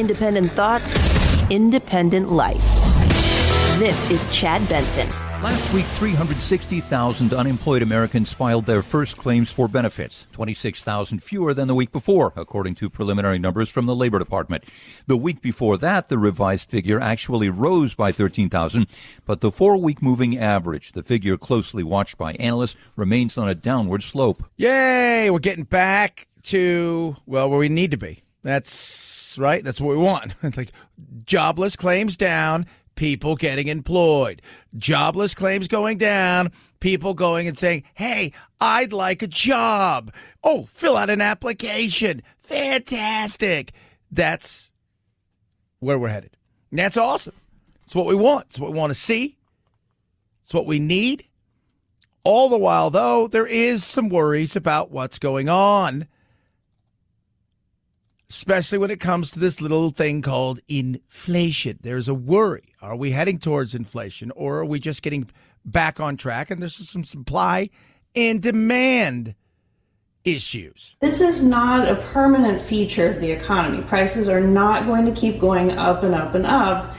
Independent thoughts, independent life. This is Chad Benson. Last week, 360,000 unemployed Americans filed their first claims for benefits, 26,000 fewer than the week before, according to preliminary numbers from the Labor Department. The week before that, the revised figure actually rose by 13,000, but the 4-week moving average, the figure closely watched by analysts, remains on a downward slope. Yay! We're getting back to, well, where we need to be. That's right. That's what we want. It's like jobless claims down, people getting employed. Jobless claims going down, people going and saying, hey, I'd like a job. Oh, fill out an application. Fantastic. That's where we're headed. And that's awesome. It's what we want. It's what we want to see. It's what we need. All the while, though, there is some worries about what's going on, especially when it comes to this little thing called inflation. There's a worry. Are we heading towards inflation, or are we just getting back on track? And there's some supply and demand issues. This is not a permanent feature of the economy. Prices are not going to keep going up and up and up.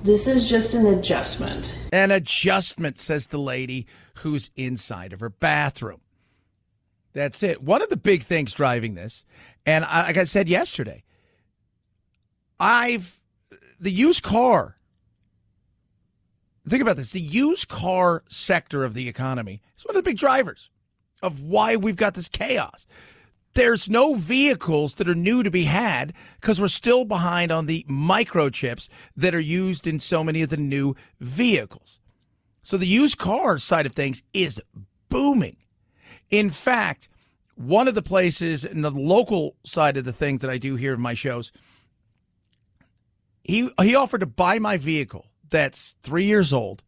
This is just an adjustment. An adjustment, says the lady who's inside of her bathroom. That's it. One of the big things driving this, and like I said yesterday, the used car, think about this, the used car sector of the economy is one of the big drivers of why we've got this chaos. There's no vehicles that are new to be had because we're still behind on the microchips that are used in so many of the new vehicles. So the used car side of things is booming. In fact, one of the places in the local side of the thing that I do here in my shows, he offered to buy my vehicle that's 3 years old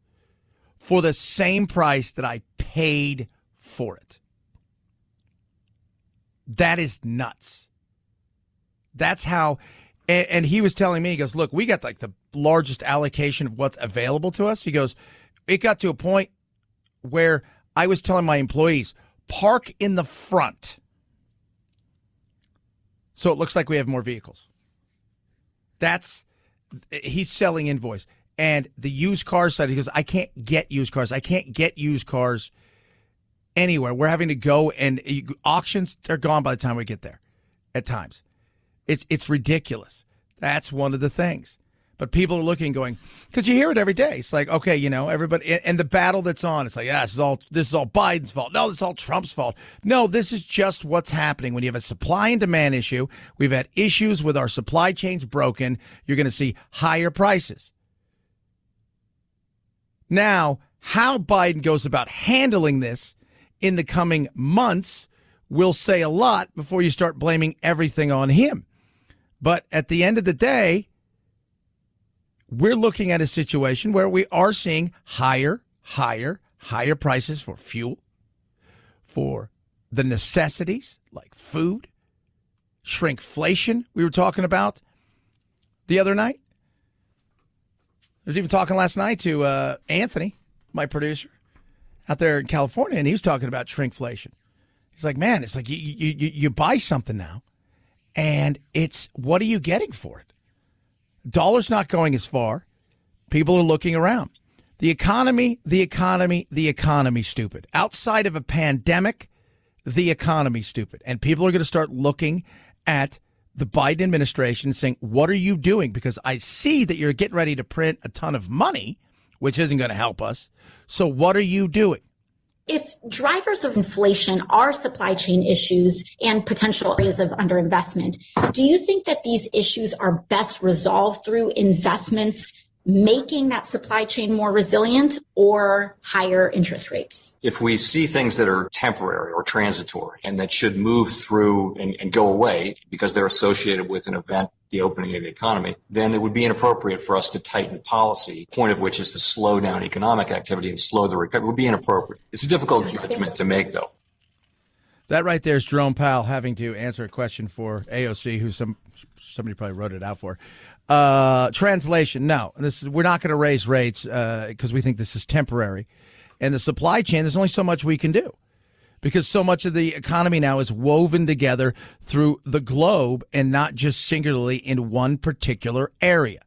for the same price that I paid for it. That is nuts. That's how, and he was telling me, he goes, look, we got like the largest allocation of what's available to us. He goes, it got to a point where I was telling my employees, park in the front so it looks like we have more vehicles. He's selling invoice. And the used car side, he goes, I can't get used cars. I can't get used cars anywhere. We're having to go, and auctions are gone by the time we get there at times. It's ridiculous. That's one of the things. But people are looking, going, because you hear it every day. It's like, okay, everybody, and the battle that's on, it's like, yeah, this is all Biden's fault. No, this is all Trump's fault. No, this is just what's happening. When you have a supply and demand issue, we've had issues with our supply chains broken. You're going to see higher prices. Now, how Biden goes about handling this in the coming months will say a lot before you start blaming everything on him. But at the end of the day, we're looking at a situation where we are seeing higher prices for fuel, for the necessities like food, shrinkflation we were talking about the other night. I was even talking last night to Anthony, my producer, out there in California, and he was talking about shrinkflation. He's like, man, it's like you buy something now, and it's, what are you getting for it? Dollar's not going as far. People are looking around. The economy, stupid. Outside of a pandemic, the economy, stupid. And people are going to start looking at the Biden administration saying, what are you doing? Because I see that you're getting ready to print a ton of money, which isn't going to help us. So what are you doing? If drivers of inflation are supply chain issues and potential areas of underinvestment, do you think that these issues are best resolved through investments making that supply chain more resilient, or higher interest rates? If we see things that are temporary or transitory and that should move through and go away because they're associated with an event, the opening of the economy, then it would be inappropriate for us to tighten policy, point of which is to slow down economic activity and slow the recovery. It would be inappropriate. It's a difficult judgment to make, though. That right there is Jerome Powell having to answer a question for AOC, who somebody probably wrote it out for. Translation, no. We're not going to raise rates because we think this is temporary. And the supply chain, there's only so much we can do. because so much of the economy now is woven together through the globe and not just singularly in one particular area.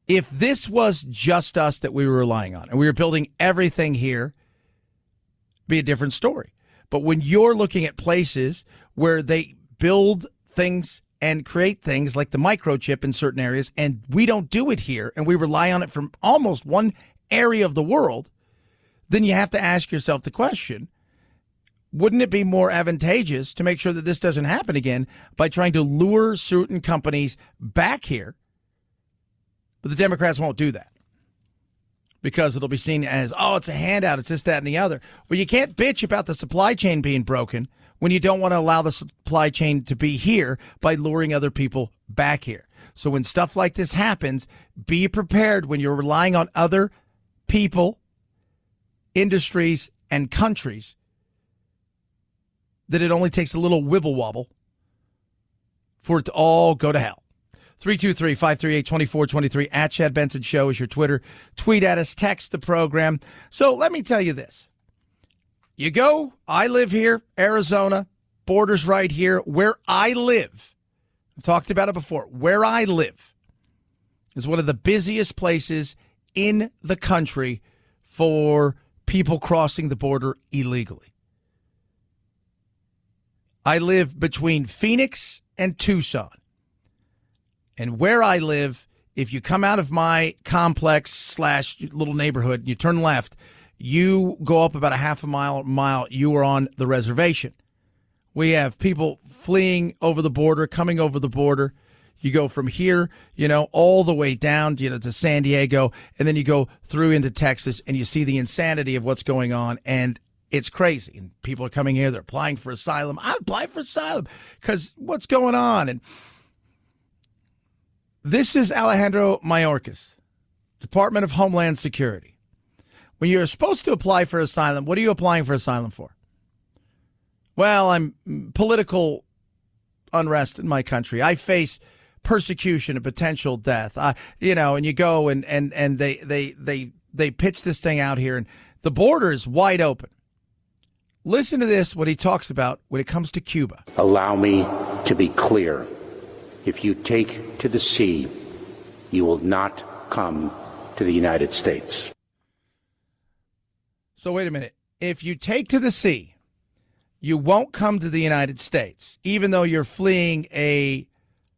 If this was just us that we were relying on and we were building everything here, it'd be a different story. But when you're looking at places where they build things and create things like the microchip in certain areas, and we don't do it here, and we rely on it from almost one area of the world, then you have to ask yourself the question, wouldn't it be more advantageous to make sure that this doesn't happen again by trying to lure certain companies back here? But the Democrats won't do that because it'll be seen as, oh, it's a handout, it's this, that, and the other. Well, you can't bitch about the supply chain being broken when you don't want to allow the supply chain to be here by luring other people back here. So when stuff like this happens, be prepared when you're relying on other people, industries, and countries that it only takes a little wibble wobble for it to all go to hell. 323-538-2423 at Chad Benson Show is your Twitter. Tweet at us, text the program. So let me tell you this. You go, I live here, Arizona, borders right here. Where I live, I've talked about it before, where I live is one of the busiest places in the country for people crossing the border illegally. I live between Phoenix and Tucson. And where I live, if you come out of my complex / little neighborhood, you turn left, you go up about a half a mile, you are on the reservation. We have people fleeing over the border, coming over the border. You go from here, all the way down, to San Diego, and then you go through into Texas, and you see the insanity of what's going on, and it's crazy. And people are coming here, they're applying for asylum. I applied for asylum because what's going on? And this is Alejandro Mayorkas, Department of Homeland Security. When you're supposed to apply for asylum, what are you applying for asylum for? Well, I'm political unrest in my country. I face persecution and potential death. And you go and they pitch this thing out here, and the border is wide open. Listen to this, what he talks about when it comes to Cuba. Allow me to be clear. If you take to the sea, you will not come to the United States. So wait a minute. If you take to the sea, you won't come to the United States, even though you're fleeing a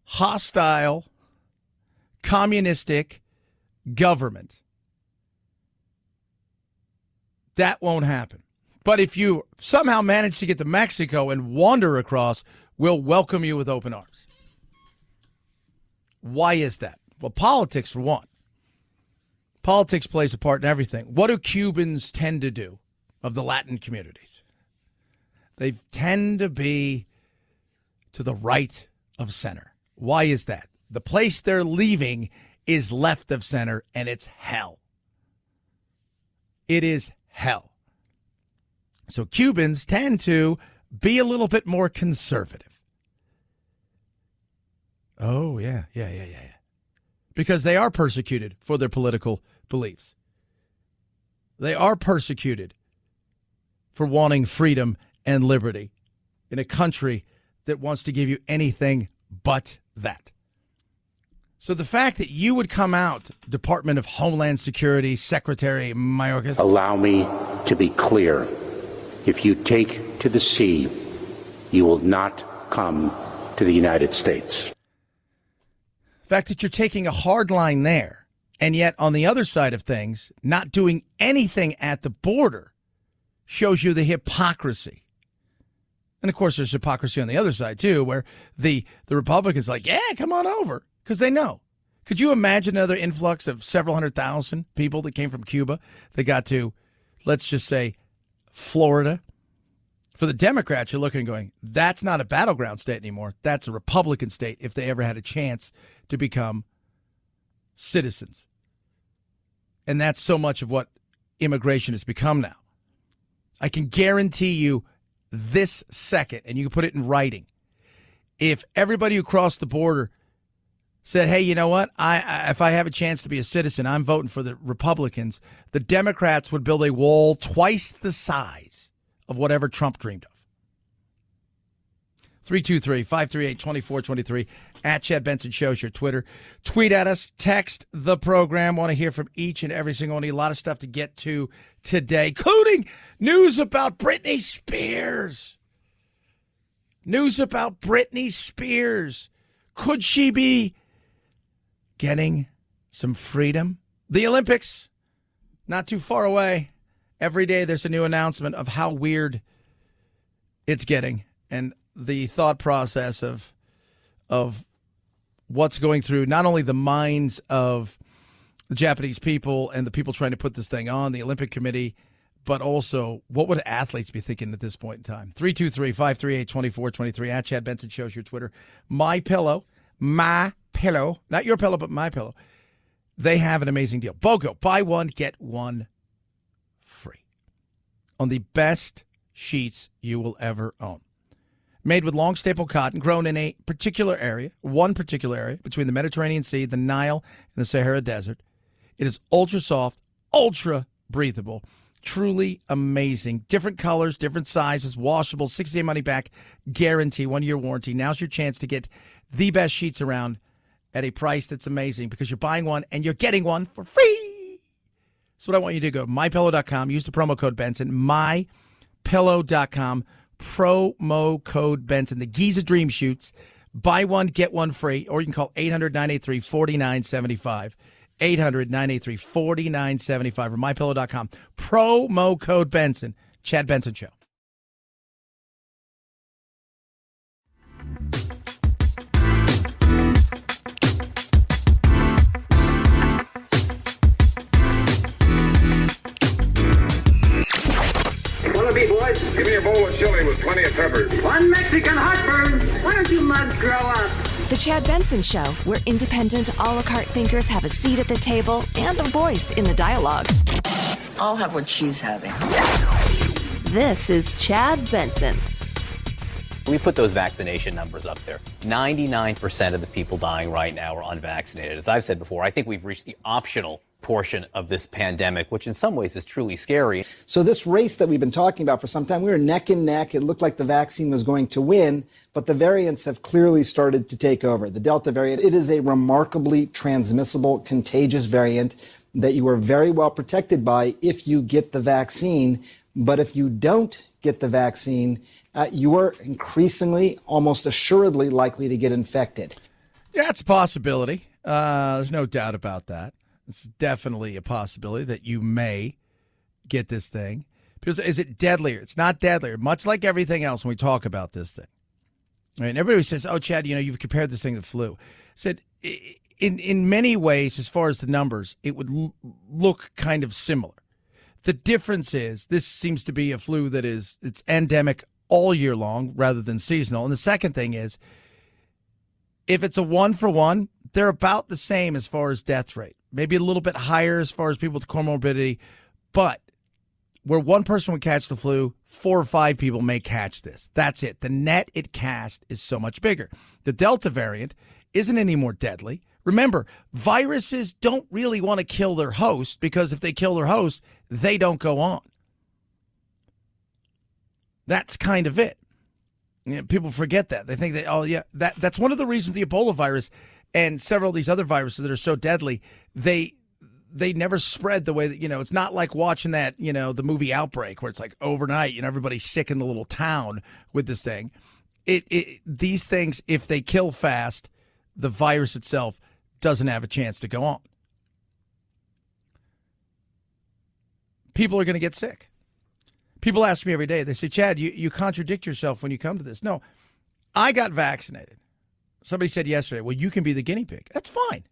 hostile, communistic government. That won't happen. But if you somehow manage to get to Mexico and wander across, we'll welcome you with open arms. Why is that? Well, politics, for one. Politics plays a part in everything. What do Cubans tend to do of the Latin communities? They tend to be to the right of center. Why is that? The place they're leaving is left of center, and it's hell. It is hell. So Cubans tend to be a little bit more conservative. Oh, yeah. Because they are persecuted for their political beliefs. They are persecuted for wanting freedom and liberty in a country that wants to give you anything but that. So the fact that you would come out, Department of Homeland Security Secretary Mayorkas. Allow me to be clear. If you take to the sea, you will not come to the United States. The fact that you're taking a hard line there, and yet on the other side of things, not doing anything at the border, shows you the hypocrisy. And of course, there's hypocrisy on the other side too, where the Republicans are like, yeah, come on over, because they know. Could you imagine another influx of several 100,000 people that came from Cuba that got to, let's just say, Florida? For the Democrats, you're looking and going, that's not a battleground state anymore. That's a Republican state if they ever had a chance to become citizens. And that's so much of what immigration has become now. I can guarantee you this second, and you can put it in writing, if everybody who crossed the border said, hey, you know what, if I have a chance to be a citizen, I'm voting for the Republicans, the Democrats would build a wall twice the size of whatever Trump dreamed of. 323-538-2423 at Chad Benson Show's your Twitter. Tweet at us, text the program. Want to hear from each and every single one. A lot of stuff to get to today, including news about Britney Spears. News about Britney Spears. Could she be getting some freedom? The Olympics, not too far away. Every day there's a new announcement of how weird it's getting. And the thought process of what's going through not only the minds of the Japanese people and the people trying to put this thing on, the Olympic Committee, but also what would athletes be thinking at this point in time? 323-538-2423 at Chad Benson Show's your Twitter. My Pillow, not your pillow, but My Pillow. They have an amazing deal. BOGO, buy one, get one free on the best sheets you will ever own. Made with long staple cotton, grown in a particular area, one particular area between the Mediterranean Sea, the Nile, and the Sahara Desert. It is ultra soft, ultra breathable, truly amazing. Different colors, different sizes, washable, 60-day money back guarantee, 1-year warranty. Now's your chance to get the best sheets around at a price that's amazing because you're buying one and you're getting one for free. That's what I want you to do. Go to mypillow.com, use the promo code Benson, mypillow.com. Promo code Benson. The Giza Dream Shoots. Buy one, get one free. Or you can call 800-983-4975. 800-983-4975 or mypillow.com. Promo code Benson. Chad Benson Show. Boys, give me a bowl of chili with plenty of peppers. One Mexican heartburn. Why don't you mugs grow up? The Chad Benson Show, where independent, a la carte thinkers have a seat at the table and a voice in the dialogue. I'll have what she's having. This is Chad Benson. We put those vaccination numbers up there. 99% of the people dying right now are unvaccinated. As I've said before, I think we've reached the optional portion of this pandemic, which in some ways is truly scary. So this race that we've been talking about for some time, we were neck and neck. It looked like the vaccine was going to win, but the variants have clearly started to take over. The Delta variant, it is a remarkably transmissible, contagious variant that you are very well protected by if you get the vaccine. But if you don't get the vaccine, you are increasingly, almost assuredly likely to get infected. Yeah, it's a possibility. There's no doubt about that. It's definitely a possibility that you may get this thing. Because is it deadlier? It's not deadlier. Much like everything else when we talk about this thing. Right? And everybody says, oh, Chad, you've compared this thing to flu. Said in many ways, as far as the numbers, it would look kind of similar. The difference is this seems to be a flu that it's endemic all year long rather than seasonal. And the second thing is, if it's a 1-for-1, they're about the same as far as death rate. Maybe a little bit higher as far as people with comorbidity. But where one person would catch the flu, 4 or 5 people may catch this. That's it. The net it casts is so much bigger. The Delta variant isn't any more deadly. Remember, viruses don't really want to kill their host because if they kill their host, they don't go on. That's kind of it. People forget that. They think that's one of the reasons the Ebola virus and several of these other viruses that are so deadly, they never spread the way that, it's not like watching that, the movie Outbreak where it's like overnight, everybody's sick in the little town with this thing. These things, if they kill fast, the virus itself doesn't have a chance to go on. People are going to get sick. People ask me every day, they say, Chad, you contradict yourself when you come to this. No, I got vaccinated. Somebody said yesterday, well, you can be the guinea pig. That's fine.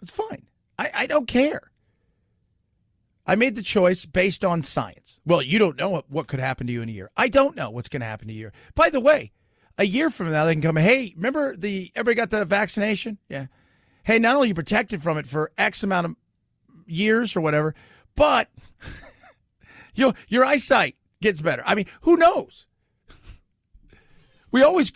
That's fine. I don't care. I made the choice based on science. Well, you don't know what could happen to you in a year. I don't know what's going to happen to you. By the way, a year from now, they can come, hey, remember everybody got the vaccination? Yeah. Hey, not only are you protected from it for X amount of years or whatever, but your eyesight gets better. I mean, who knows? We always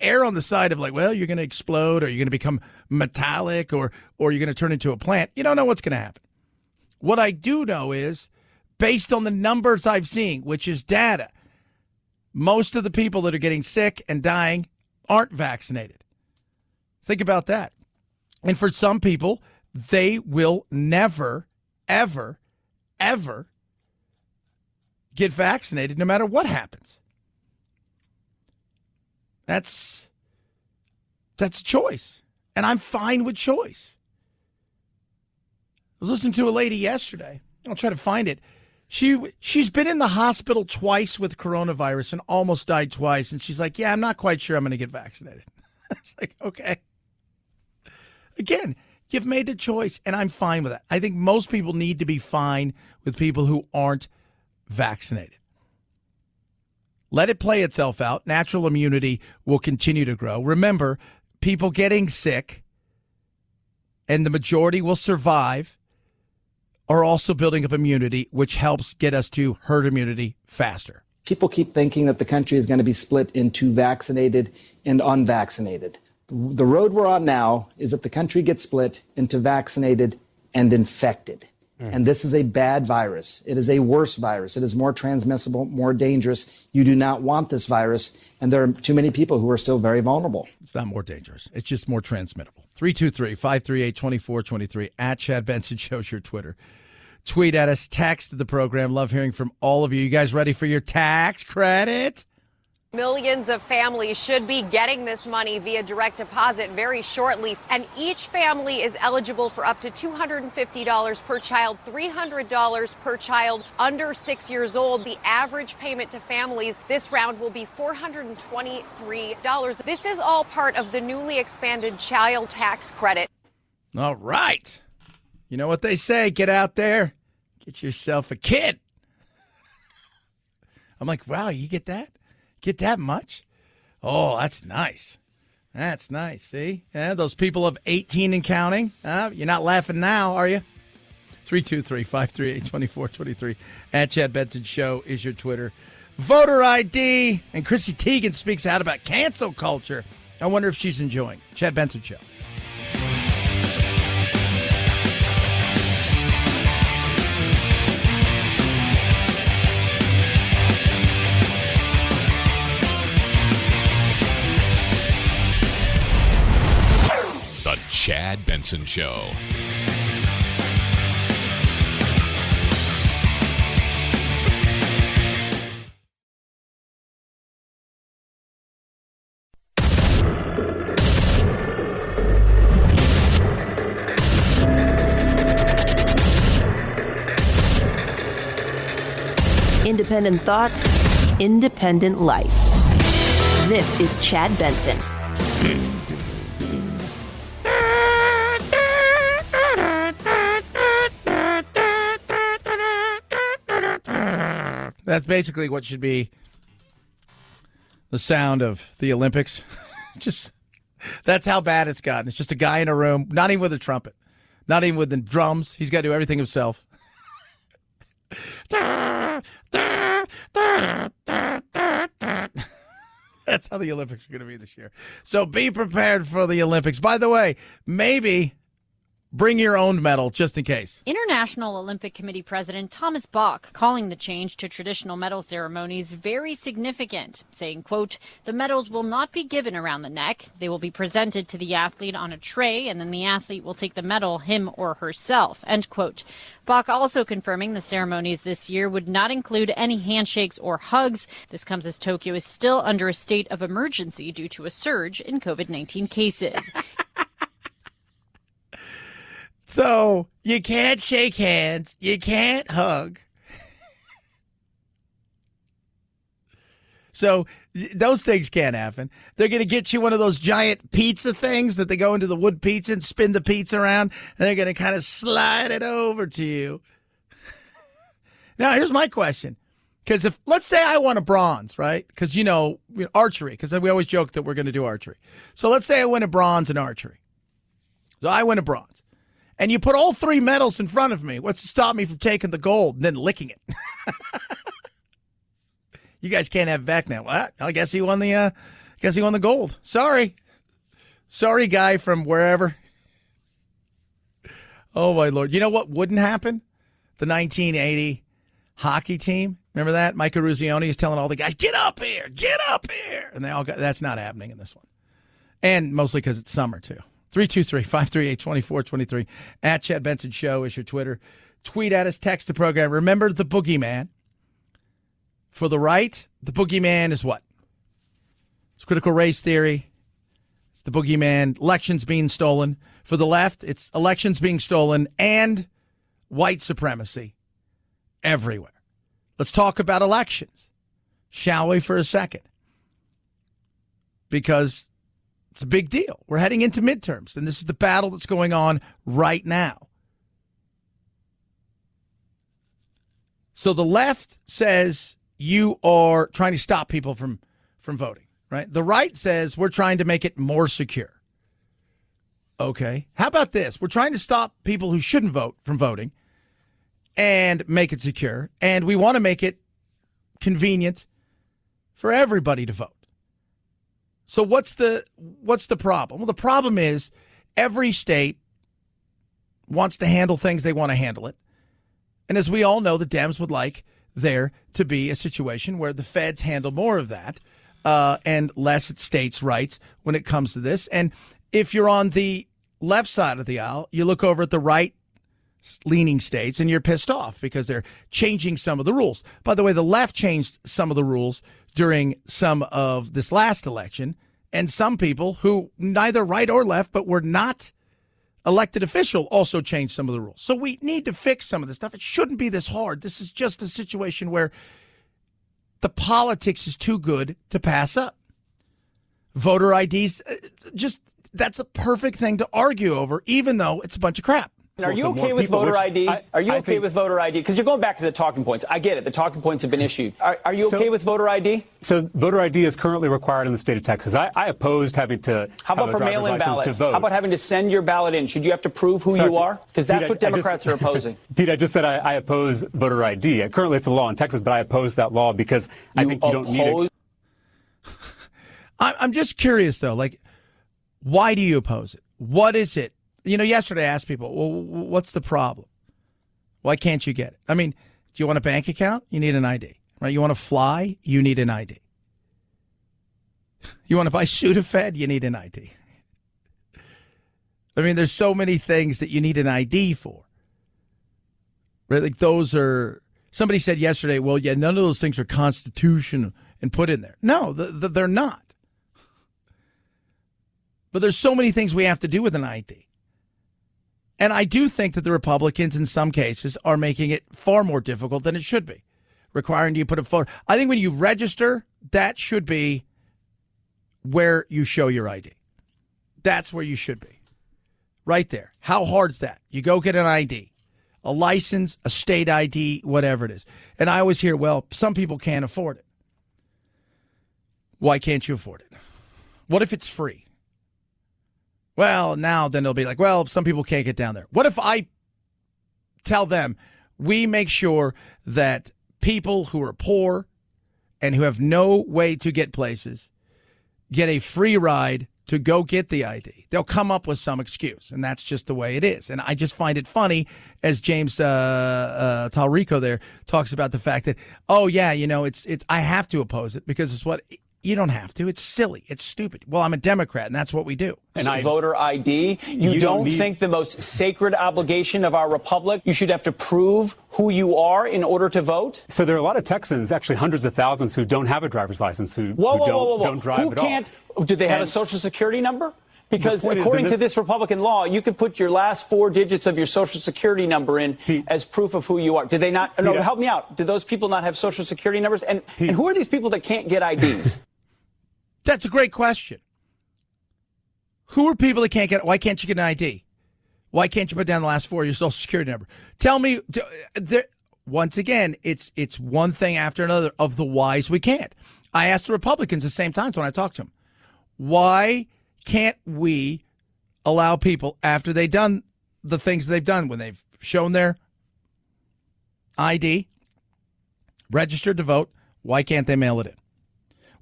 err on the side of like, well, you're going to explode or you're going to become metallic or you're going to turn into a plant. You don't know what's going to happen. What I do know is based on the numbers I've seen, which is data, most of the people that are getting sick and dying aren't vaccinated. Think about that. And for some people, they will never, ever, ever get vaccinated no matter what happens. That's a choice. And I'm fine with choice. I was listening to a lady yesterday. I'll try to find it. She's been in the hospital twice with coronavirus and almost died twice. And she's like, yeah, I'm not quite sure I'm going to get vaccinated. It's like, okay. Again, you've made the choice, and I'm fine with that. I think most people need to be fine with people who aren't vaccinated. Let it play itself out. Natural immunity will continue to grow. Remember, people getting sick, and the majority will survive, are also building up immunity, which helps get us to herd immunity faster. People keep thinking that the country is going to be split into vaccinated and unvaccinated. The road we're on now is that the country gets split into vaccinated and infected. And this is a bad virus. It is a worse virus. It is more transmissible, more dangerous. You do not want this virus. And there are too many people who are still very vulnerable. It's not more dangerous. It's just more transmittable. 323-538-2423 at Chad Benson Show's your Twitter. Tweet at us, text the program. Love hearing from all of you. You guys ready for your tax credit? Millions of families should be getting this money via direct deposit very shortly, and each family is eligible for up to $250 per child, $300 per child under 6 years old. The average payment to families this round will be $423. This is all part of the newly expanded child tax credit. All right. You know what they say, get out there, get yourself a kid. I'm like, wow, you get that? Get that much? Oh, that's nice. That's nice. See? Yeah, those people of 18 and counting. You're not laughing now, are you? 323-538-2423 at Chad Benson Show is your Twitter. Voter ID. And Chrissy Teigen speaks out about cancel culture. I wonder if she's enjoying it. Chad Benson Show. The Chad Benson Show. Independent thoughts, independent life. This is Chad Benson. That's basically what should be the sound of the Olympics. That's how bad it's gotten. It's just a guy in a room, not even with a trumpet, not even with the drums. He's got to do everything himself. That's how the Olympics are going to be this year. So be prepared for the Olympics. By the way, maybe bring your own medal just in case. International Olympic Committee President Thomas Bach calling the change to traditional medal ceremonies very significant, saying, quote, the medals will not be given around the neck. They will be presented to the athlete on a tray, and then the athlete will take the medal, him or herself, end quote. Bach also confirming the ceremonies this year would not include any handshakes or hugs. This comes as Tokyo is still under a state of emergency due to a surge in COVID-19 cases. So you can't shake hands. You can't hug. So those things can't happen. They're going to get you one of those giant pizza things that they go into the wood pizza and spin the pizza around, and they're going to kind of slide it over to you. Now, here's my question. Because if, let's say I won a bronze, right? Because, archery, because we always joke that we're going to do archery. So let's say I win a bronze in archery. So I win a bronze. And you put all three medals in front of me. What's to stop me from taking the gold and then licking it? You guys can't have it back now. Well, I guess he won the gold. Sorry, guy from wherever. Oh my Lord! You know what wouldn't happen? The 1980 hockey team. Remember that? Mike Eruzione is telling all the guys, get up here, and they all got. That's not happening in this one, and mostly because it's summer too. 323-538-2423 at Chad Benson Show is your Twitter. Tweet at us, text the program. Remember the boogeyman. For the right, the boogeyman is what? It's critical race theory. It's the boogeyman. Elections being stolen. For the left, it's elections being stolen and white supremacy everywhere. Let's talk about elections, shall we, for a second? Because it's a big deal. We're heading into midterms, and this is the battle that's going on right now. So the left says you are trying to stop people from voting, right? The right says we're trying to make it more secure. Okay. How about this? We're trying to stop people who shouldn't vote from voting and make it secure. And we want to make it convenient for everybody to vote. So what's the problem? Well, the problem is every state wants to handle things they want to handle it. And as we all know, the Dems would like there to be a situation where the feds handle more of that and less at states' rights when it comes to this. And if you're on the left side of the aisle, you look over at the right-leaning states and you're pissed off because they're changing some of the rules. By the way, the left changed some of the rules during some of this last election, and some people who neither right or left but were not elected official also changed some of the rules. So we need to fix some of this stuff. It shouldn't be this hard. This is just a situation where the politics is too good to pass up. Voter IDs, that's a perfect thing to argue over, even though it's a bunch of crap. Are you okay with voter ID? Are you okay with voter ID? Because you're going back to the talking points. I get it. The talking points have been issued. Are you okay with voter ID? So voter ID is currently required in the state of Texas. I opposed having to How about for mail-in ballots? How about having to send your ballot in? Should you have to prove who you are? Because that's what Democrats are opposing. Pete, I just said I oppose voter ID. Currently, it's a law in Texas, but I oppose that law because I think you don't need it. I'm just curious, though. Like, why do you oppose it? What is it? You know, yesterday I asked people, well, what's the problem? Why can't you get it? I mean, do you want a bank account? You need an ID, right? You want to fly? You need an ID. You want to buy Sudafed? You need an ID. I mean, there's so many things that you need an ID for. Right? Like those are, somebody said yesterday, well, yeah, none of those things are constitutional and put in there. No, they're not. But there's so many things we have to do with an ID. And I do think that the Republicans in some cases are making it far more difficult than it should be, requiring you put a photo. I think when you register, that should be where you show your ID. That's where you should be. Right there. How hard's that? You go get an ID, a license, a state ID, whatever it is. And I always hear, well, some people can't afford it. Why can't you afford it? What if it's free? Well, now then they'll be like, well, some people can't get down there. What if I tell them we make sure that people who are poor and who have no way to get places get a free ride to go get the ID? They'll come up with some excuse, and that's just the way it is. And I just find it funny as James Talrico there talks about the fact that, oh, yeah, you know, it's I have to oppose it because it's what – you don't have to. It's silly. It's stupid. Well, I'm a Democrat, and that's what we do. And voter ID, you don't think the most sacred obligation of our republic, you should have to prove who you are in order to vote? So there are a lot of Texans, actually hundreds of thousands, who don't have a driver's license, who don't drive at all. Do they have a Social Security number? Because according to this Republican law, you could put your last 4 digits of your Social Security number in as proof of who you are. Do they not? No, help me out. Do those people not have Social Security numbers? And who are these people that can't get IDs? That's a great question. Who are people that can't get? Why can't you get an ID? Why can't you put down the last 4 of your Social Security number? Tell me. Once again, it's one thing after another of the whys we can't. I asked the Republicans the same times when I talked to them, why can't we allow people after they've done the things they've done when they've shown their ID, registered to vote, why can't they mail it in?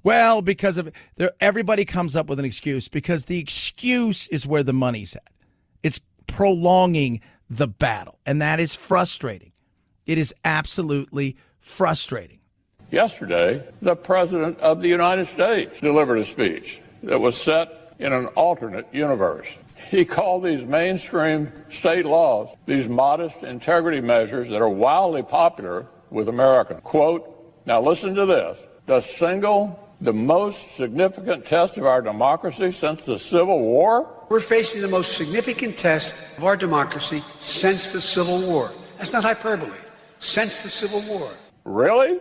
Well, because of everybody comes up with an excuse because the excuse is where the money's at. It's prolonging the battle, and that is frustrating. It is absolutely frustrating. Yesterday, the President of the United States delivered a speech that was set in an alternate universe. He called these mainstream state laws, these modest integrity measures that are wildly popular with Americans. Quote, now listen to this, the most significant test of our democracy since the Civil War? We're facing the most significant test of our democracy since the Civil War. That's not hyperbole. Since the Civil War. Really?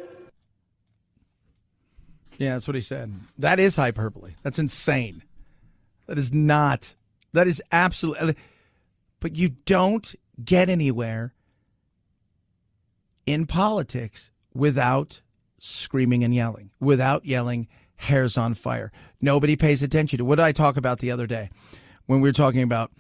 Yeah, that's what he said. That is hyperbole. That's insane. That is not. That is absolutely. But you don't get anywhere in politics without screaming and yelling, without yelling, hair's on fire. Nobody pays attention to. What did I talk about the other day when we were talking about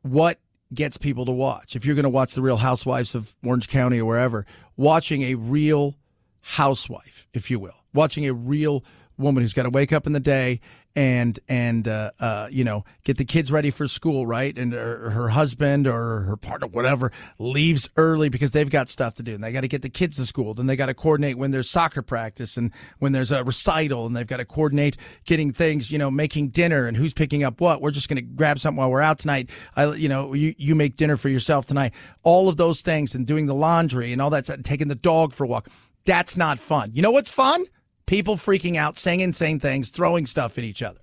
what gets people to watch? If you're going to watch The Real Housewives of Orange County or wherever, watching a real housewife, if you will, watching a real woman who's got to wake up in the day and get the kids ready for school, right? And her husband or her partner, whatever, leaves early because they've got stuff to do. And they got to get the kids to school. Then they got to coordinate when there's soccer practice and when there's a recital. And they've got to coordinate getting things, making dinner and who's picking up what. We're just going to grab something while we're out tonight. You make dinner for yourself tonight. All of those things and doing the laundry and all that, taking the dog for a walk. That's not fun. You know what's fun? People freaking out, saying insane things, throwing stuff at each other.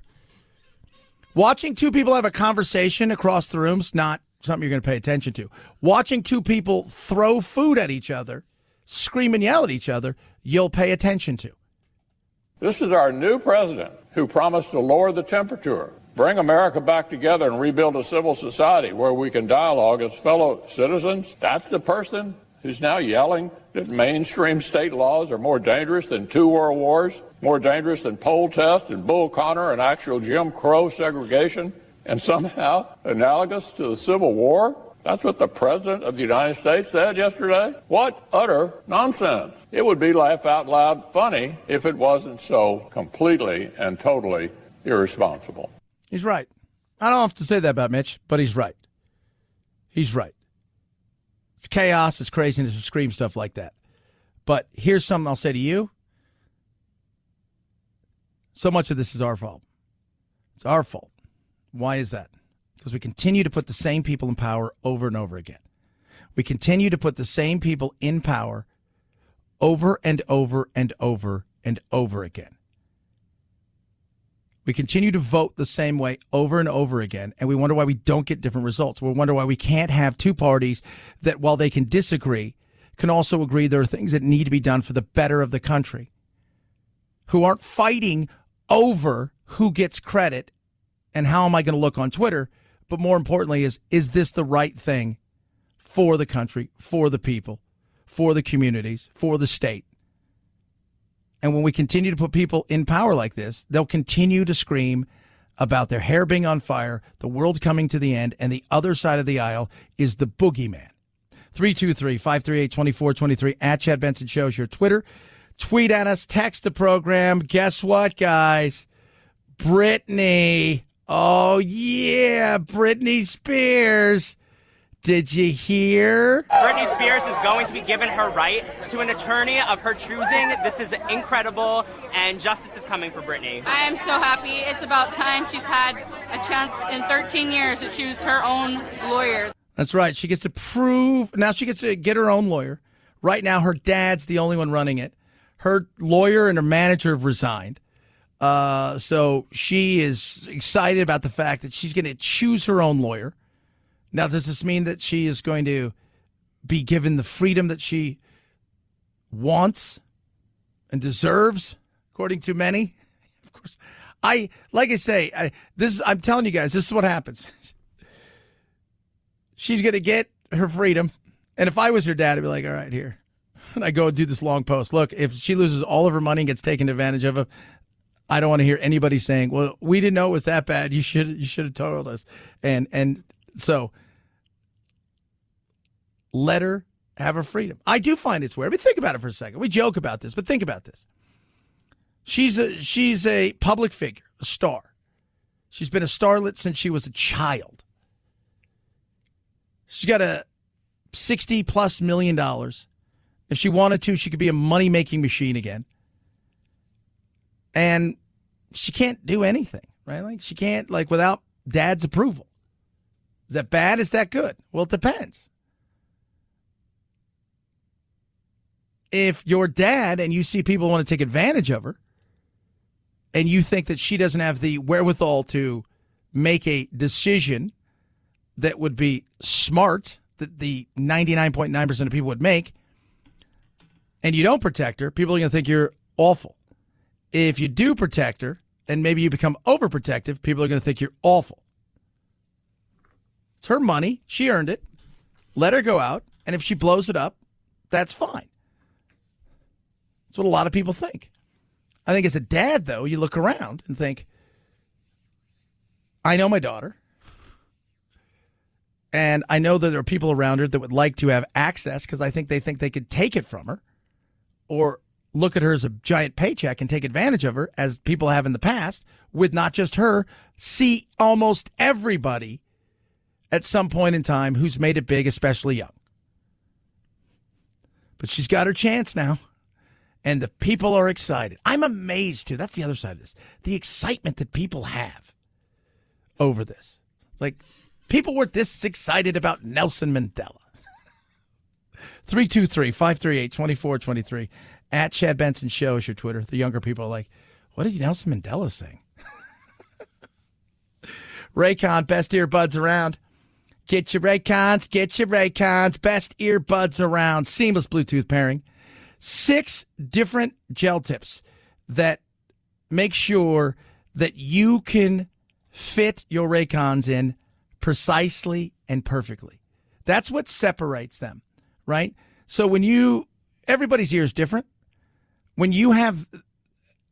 Watching two people have a conversation across the room's not something you're going to pay attention to. Watching two people throw food at each other, scream and yell at each other, you'll pay attention to. This is our new president who promised to lower the temperature, bring America back together and rebuild a civil society where we can dialogue as fellow citizens. That's the person who's now yelling that mainstream state laws are more dangerous than 2 world wars, more dangerous than poll tests and Bull Connor and actual Jim Crow segregation, and somehow analogous to the Civil War? That's what the President of the United States said yesterday? What utter nonsense. It would be laugh out loud funny if it wasn't so completely and totally irresponsible. He's right. I don't have to say that about Mitch, but he's right. He's right. It's chaos, it's craziness, it's scream stuff like that. But here's something I'll say to you. So much of this is our fault. It's our fault. Why is that? Because we continue to put the same people in power over and over again. We continue to put the same people in power over and over and over and over again. We continue to vote the same way over and over again, and we wonder why we don't get different results. We wonder why we can't have two parties that, while they can disagree, can also agree there are things that need to be done for the better of the country, who aren't fighting over who gets credit and how am I going to look on Twitter, but more importantly is this the right thing for the country, for the people, for the communities, for the state? And when we continue to put people in power like this, they'll continue to scream about their hair being on fire, the world coming to the end, and the other side of the aisle is the boogeyman. 323-538-2423 at Chad Benson Show is your Twitter. Tweet at us, text the program. Guess what, guys? Britney. Oh, yeah, Britney Spears. Did you hear? Britney Spears is going to be given her right to an attorney of her choosing. This is incredible, and justice is coming for Britney. I am so happy. It's about time she's had a chance in 13 years to choose her own lawyer. That's right. She gets to prove. Now she gets to get her own lawyer. Right now, her dad's the only one running it. Her lawyer and her manager have resigned. So she is excited about the fact that she's going to choose her own lawyer. Now, does this mean that she is going to be given the freedom that she wants and deserves, according to many? Of course. I'm telling you guys, this is what happens. She's going to get her freedom. And if I was her dad, I'd be like, all right, here. And I go and do this long post. Look, if she loses all of her money and gets taken advantage of, I don't want to hear anybody saying, well, we didn't know it was that bad. You should have told us. And so let her have her freedom. I do find it's weird. I mean, think about it for a second. We joke about this, but think about this. She's a public figure, a star. She's been a starlet since she was a child. She's got to $60+ million. If she wanted to, she could be a money-making machine again. And she can't do anything, right? Like, she can't, like, without dad's approval. Is that bad? Is that good? Well, it depends. If you're dad and you see people want to take advantage of her, and you think that she doesn't have the wherewithal to make a decision that would be smart, that the 99.9% of people would make, and you don't protect her, people are going to think you're awful. If you do protect her, and maybe you become overprotective, people are going to think you're awful. It's her money. She earned it. Let her go out, and if she blows it up, that's fine. That's what a lot of people think. I think as a dad, though, you look around and think, I know my daughter, and I know that there are people around her that would like to have access because I think they could take it from her or look at her as a giant paycheck and take advantage of her, as people have in the past, with not just her, see almost everybody at some point in time who's made it big, especially young. But she's got her chance now. And the people are excited. I'm amazed, too. That's the other side of this. The excitement that people have over this. It's like, people weren't this excited about Nelson Mandela. 323-538-2423. At Chad Benson Show is your Twitter. The younger people are like, what did Nelson Mandela sing? Raycon, best earbuds around. Get your Raycons, get your Raycons. Best earbuds around. Seamless Bluetooth pairing. 6 different gel tips that make sure that you can fit your Raycons in precisely and perfectly. That's what separates them, right? So everybody's ear is different. When you have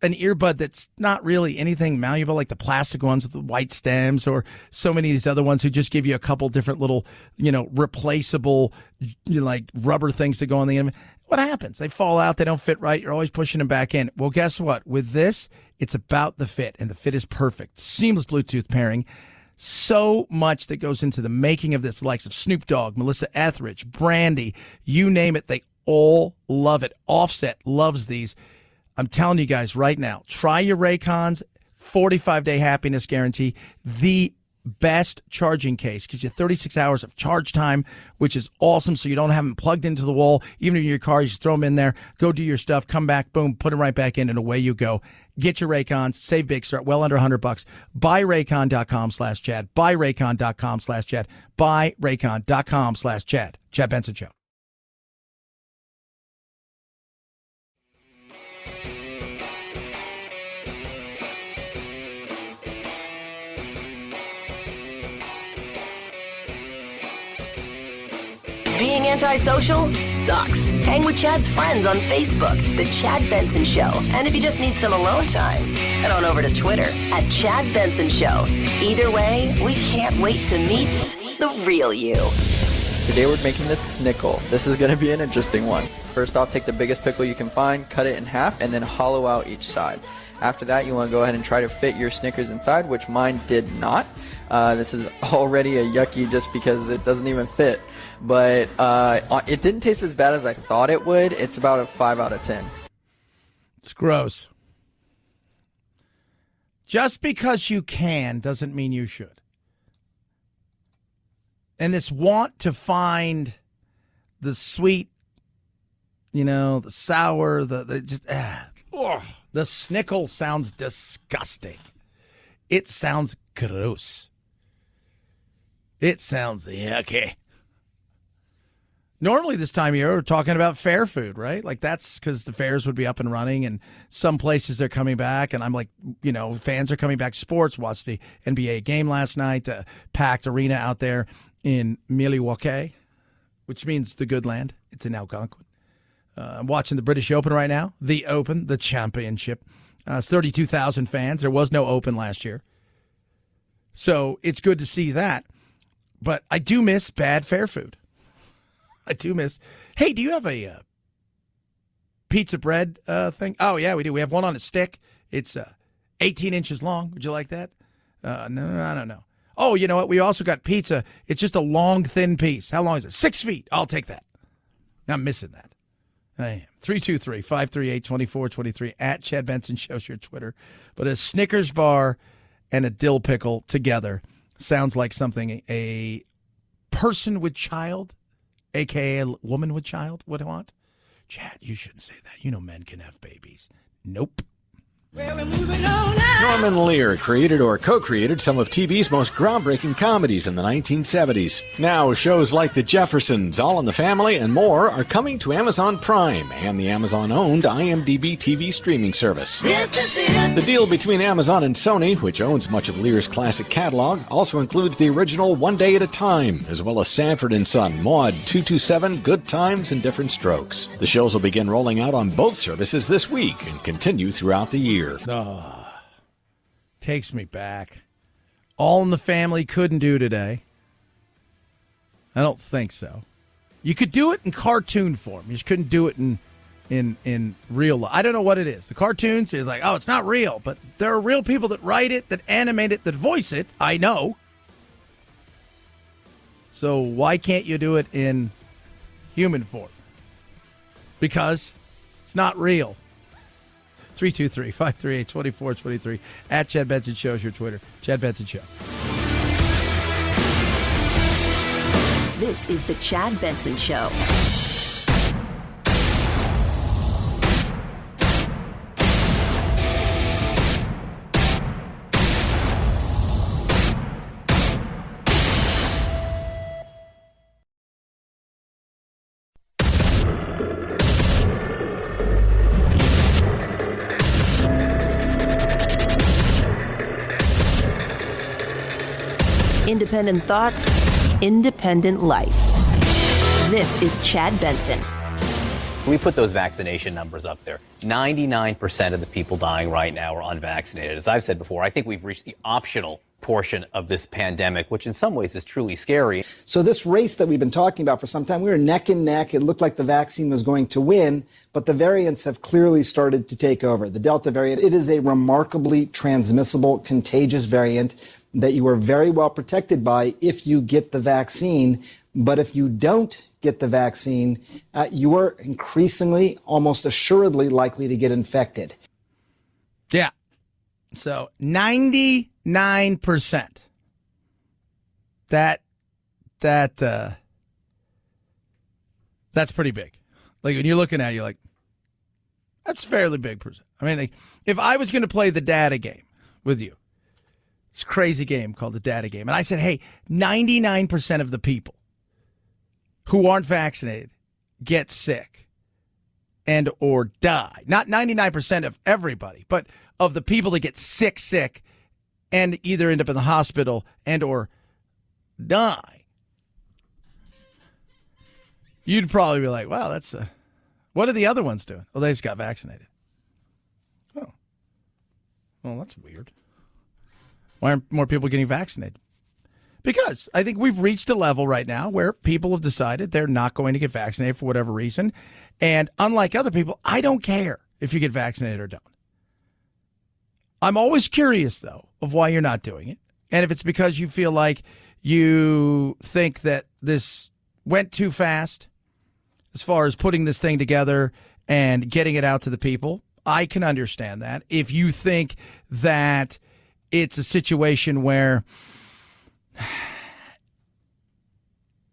an earbud that's not really anything malleable, like the plastic ones with the white stems, or so many of these other ones who just give you a couple different little, replaceable, like rubber things that go on the end. What happens? They fall out. They don't fit right. You're always pushing them back in. Well, guess what? With this, it's about the fit, and the fit is perfect. Seamless Bluetooth pairing. So much that goes into the making of this, the likes of Snoop Dogg, Melissa Etheridge, Brandy, you name it. They all love it. Offset loves these. I'm telling you guys right now, try your Raycons, 45-day happiness guarantee. The best charging case gives you 36 hours of charge time, which is awesome. So you don't have them plugged into the wall. Even in your car, you just throw them in there, go do your stuff, come back, boom, put them right back in, and away you go. Get your Raycons, save big, start well under $100. Buy Raycon.com/Chad. Buy Raycon.com/Chad. Buy Raycon.com/Chad. Chad Benson Show. Being antisocial sucks. Hang with Chad's friends on Facebook, The Chad Benson Show. And if you just need some alone time, head on over to Twitter at Chad Benson Show. Either way, we can't wait to meet the real you. Today we're making this Snickle. This is going to be an interesting one. First off, take the biggest pickle you can find, cut it in half, and then hollow out each side. After that, you want to go ahead and try to fit your Snickers inside, which mine did not. This is already a yucky just because it doesn't even fit. But it didn't taste as bad as I thought it would. It's about a 5 out of 10. It's gross. Just because you can doesn't mean you should. And this want to find the sweet, the sour, the Snickle sounds disgusting. It sounds gross. It sounds yucky. Normally this time of year, we're talking about fair food, right? Like, that's because the fairs would be up and running, and some places they're coming back. And I'm like, fans are coming back to sports. Watched the NBA game last night, a packed arena out there in Milwaukee, which means the good land. It's in Algonquin. I'm watching the British Open right now, the Open, the championship. It's 32,000 fans. There was no Open last year. So it's good to see that. But I do miss bad fair food. I do miss. Hey, do you have a pizza bread thing? Oh, yeah, we do. We have one on a stick. It's 18 inches long. Would you like that? No, I don't know. Oh, you know what? We also got pizza. It's just a long, thin piece. How long is it? 6 feet. I'll take that. I'm missing that. I am. 323-538-2423 at Chad Benson Show's your Twitter. But a Snickers bar and a dill pickle together sounds like something a person with child, a.k.a. a woman with child, would want. Chad, you shouldn't say that. You know men can have babies. Nope. Norman Lear created or co-created some of TV's most groundbreaking comedies in the 1970s. Now, shows like The Jeffersons, All in the Family, and more are coming to Amazon Prime and the Amazon-owned IMDb TV streaming service. The deal between Amazon and Sony, which owns much of Lear's classic catalog, also includes the original One Day at a Time, as well as Sanford & Son, Maude, 227, Good Times, and Different Strokes. The shows will begin rolling out on both services this week and continue throughout the year. Oh, takes me back. All in the Family couldn't do today. I don't think so. You could do it in cartoon form. You just couldn't do it in real life. I don't know what it is. The cartoons is like, oh, it's not real, but there are real people that write it, that animate it, that voice it. I know. So why can't you do it in human form? Because it's not real. 323-538-2423 at Chad Benson Show is your Twitter. Chad Benson Show. This is the Chad Benson Show. Independent thoughts, independent life. This is Chad Benson. We put those vaccination numbers up there. 99% of the people dying right now are unvaccinated. As I've said before, I think we've reached the optional portion of this pandemic, which in some ways is truly scary. So this race that we've been talking about for some time, we were neck and neck. It looked like the vaccine was going to win, but the variants have clearly started to take over. The Delta variant, it is a remarkably transmissible, contagious variant that you are very well protected by if you get the vaccine. But if you don't get the vaccine, you are increasingly, almost assuredly likely to get infected. Yeah. So 99%. That's pretty big. Like when you're looking at it, you're like, that's fairly big percent. I mean, like, if I was going to play the data game with you, it's a crazy game called the data game. And I said, hey, 99% of the people who aren't vaccinated get sick and or die. Not 99% of everybody, but of the people that get sick and either end up in the hospital and or die. You'd probably be like, wow, that's what are the other ones doing? Well, they just got vaccinated. Oh. Well, that's weird. Why aren't more people getting vaccinated? Because I think we've reached a level right now where people have decided they're not going to get vaccinated for whatever reason. And unlike other people, I don't care if you get vaccinated or don't. I'm always curious, though, of why you're not doing it. And if it's because you feel like you think that this went too fast as far as putting this thing together and getting it out to the people, I can understand that. If you think that it's a situation where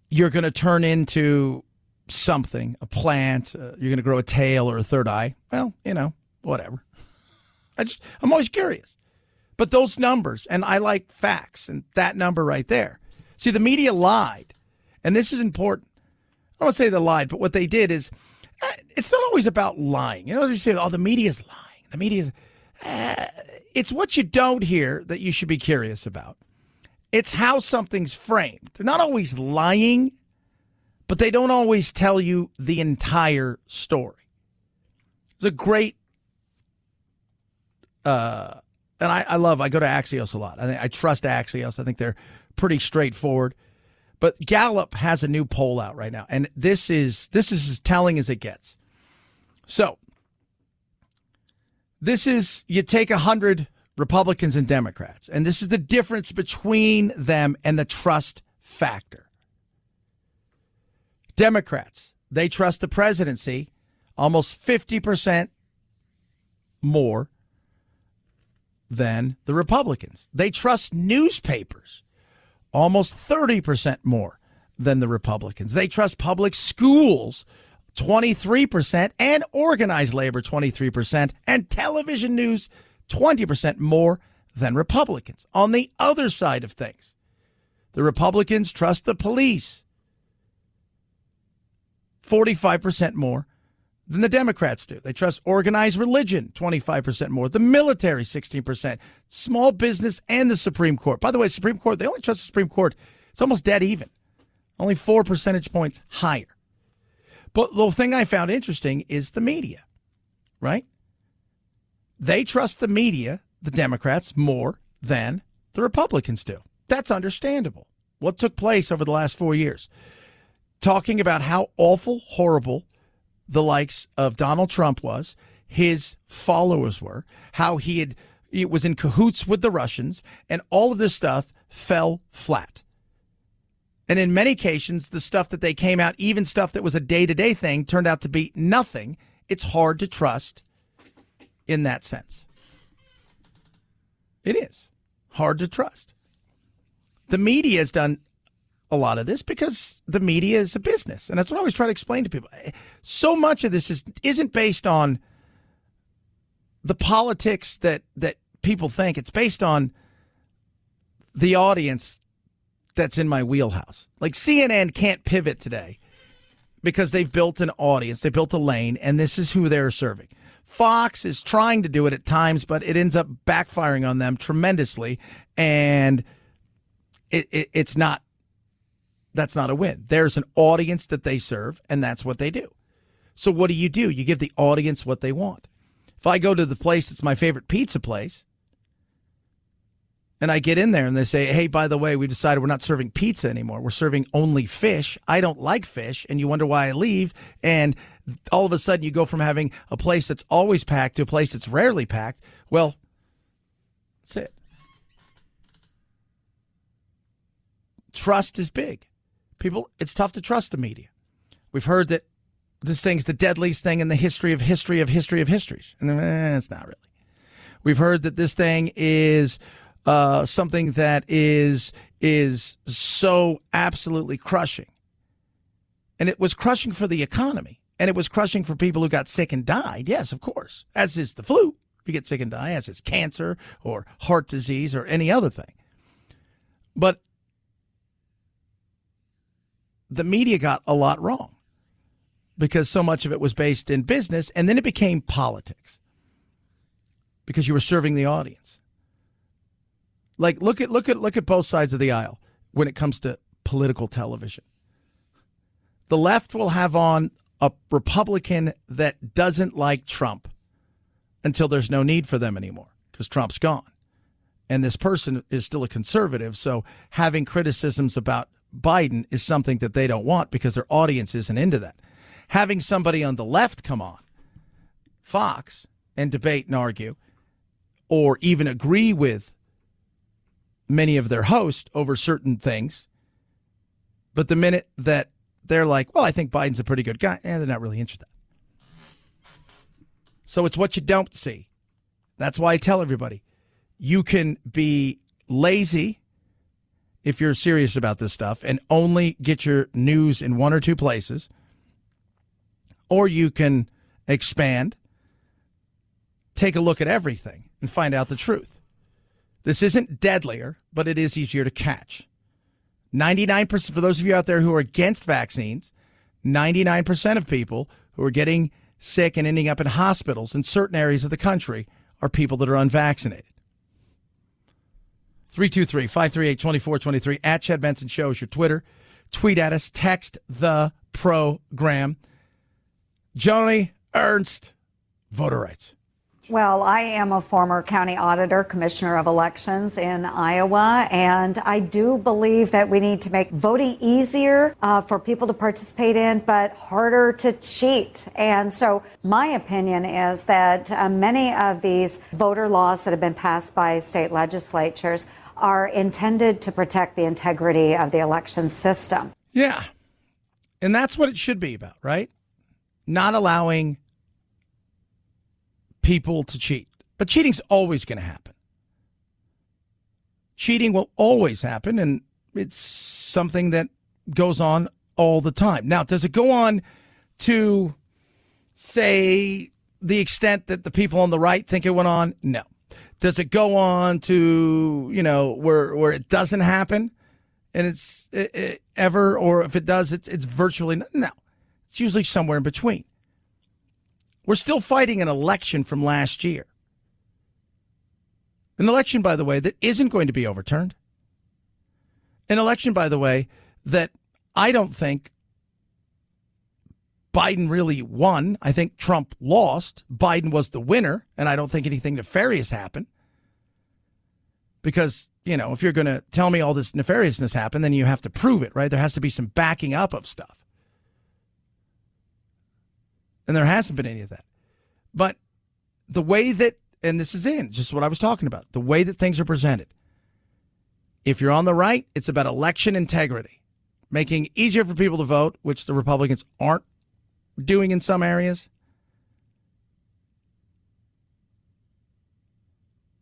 you're going to turn into something, a plant, you're going to grow a tail or a third eye, well, whatever. I'm always curious. But those numbers, and I like facts, and that number right there. See, the media lied, and this is important. I don't want to say they lied, but what they did is, it's not always about lying. You know, you say, oh, the media's lying. The media's... it's what you don't hear that you should be curious about. It's how something's framed. They're not always lying, but they don't always tell you the entire story. It's a great, and I go to Axios a lot. I trust Axios. I think they're pretty straightforward. But Gallup has a new poll out right now, and this is as telling as it gets. So, this is, you take 100 Republicans and Democrats. And this is the difference between them and the trust factor. Democrats, they trust the presidency almost 50% more than the Republicans. They trust newspapers almost 30% more than the Republicans. They trust public schools 23% and organized labor 23% and television news 20% more than Republicans. On the other side of things, the Republicans trust the police 45% more than the Democrats do. They trust organized religion 25% more, the military 16%, small business, and the Supreme Court. By the way, Supreme Court, they only trust the Supreme Court. It's almost dead even, only 4 percentage points higher. But the thing I found interesting is the media, right? They trust the media, the Democrats, more than the Republicans do. That's understandable. What took place over the last 4 years? Talking about how awful, horrible the likes of Donald Trump was, his followers were, how he was in cahoots with the Russians, and all of this stuff fell flat. And in many occasions, the stuff that they came out, even stuff that was a day-to-day thing, turned out to be nothing. It's hard to trust in that sense. It is hard to trust. The media has done a lot of this because the media is a business. And that's what I always try to explain to people. So much of this isn't based on the politics that people think. It's based on the audience that's in my wheelhouse. Like CNN can't pivot today because they've built an audience. They built a lane, and this is who they're serving. Fox is trying to do it at times, but it ends up backfiring on them tremendously, and it's not. That's not a win. There's an audience that they serve, and that's what they do. So what do? You give the audience what they want. If I go to the place that's my favorite pizza place, and I get in there and they say, hey, by the way, we decided we're not serving pizza anymore. We're serving only fish. I don't like fish, and you wonder why I leave. And all of a sudden you go from having a place that's always packed to a place that's rarely packed. Well, that's it. Trust is big. People, it's tough to trust the media. We've heard that this thing's the deadliest thing in the history of histories. And it's not really. We've heard that this thing is something that is so absolutely crushing. And it was crushing for the economy. And it was crushing for people who got sick and died. Yes, of course. As is the flu. You get sick and die, as is cancer or heart disease or any other thing. But the media got a lot wrong because so much of it was based in business, and then it became politics because you were serving the audience. Like look at both sides of the aisle when it comes to political television. The left will have on a Republican that doesn't like Trump until there's no need for them anymore because Trump's gone. And this person is still a conservative, so having criticisms about Biden is something that they don't want because their audience isn't into that. Having somebody on the left come on Fox and debate and argue or even agree with many of their hosts over certain things, but the minute that they're like, well, I think Biden's a pretty good guy, they're not really interested. So it's what you don't see. That's why I tell everybody, you can be lazy if you're serious about this stuff and only get your news in one or two places, or you can expand, take a look at everything, and find out the truth. This isn't deadlier, but it is easier to catch. 99%, for those of you out there who are against vaccines, 99% of people who are getting sick and ending up in hospitals in certain areas of the country are people that are unvaccinated. 323-538-2423 at Chad Benson Show is your Twitter. Tweet at us. Text the program. Joni Ernst, voter rights. Well, I am a former county auditor, commissioner of elections in Iowa, and I do believe that we need to make voting easier for people to participate in, but harder to cheat. And so my opinion is that many of these voter laws that have been passed by state legislatures are intended to protect the integrity of the election system. Yeah. And that's what it should be about, right? Not allowing people to cheat. But cheating's always going to happen. Cheating will always happen, and it's something that goes on all the time. Now, does it go on to, say, the extent that the people on the right think it went on? No. Does it go on to, where it doesn't happen and it's ever, or if it does, it's virtually, no. It's usually somewhere in between. We're still fighting an election from last year. An election, by the way, that isn't going to be overturned. An election, by the way, that I don't think Biden really won. I think Trump lost. Biden was the winner, and I don't think anything nefarious happened. Because, if you're going to tell me all this nefariousness happened, then you have to prove it, right? There has to be some backing up of stuff. And there hasn't been any of that. But the way that, and this is just what I was talking about, the way that things are presented. If you're on the right, it's about election integrity, making it easier for people to vote, which the Republicans aren't doing in some areas,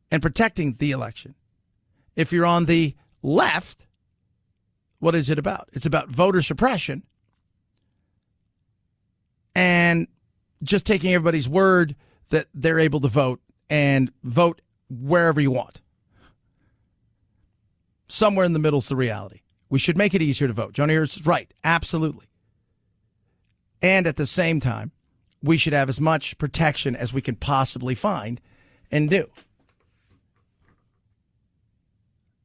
and protecting the election. If you're on the left, what is it about? It's about voter suppression and just taking everybody's word that they're able to vote and vote wherever you want. Somewhere in the middle is the reality. We should make it easier to vote. Joni Ernst is right. Absolutely. And at the same time, we should have as much protection as we can possibly find and do.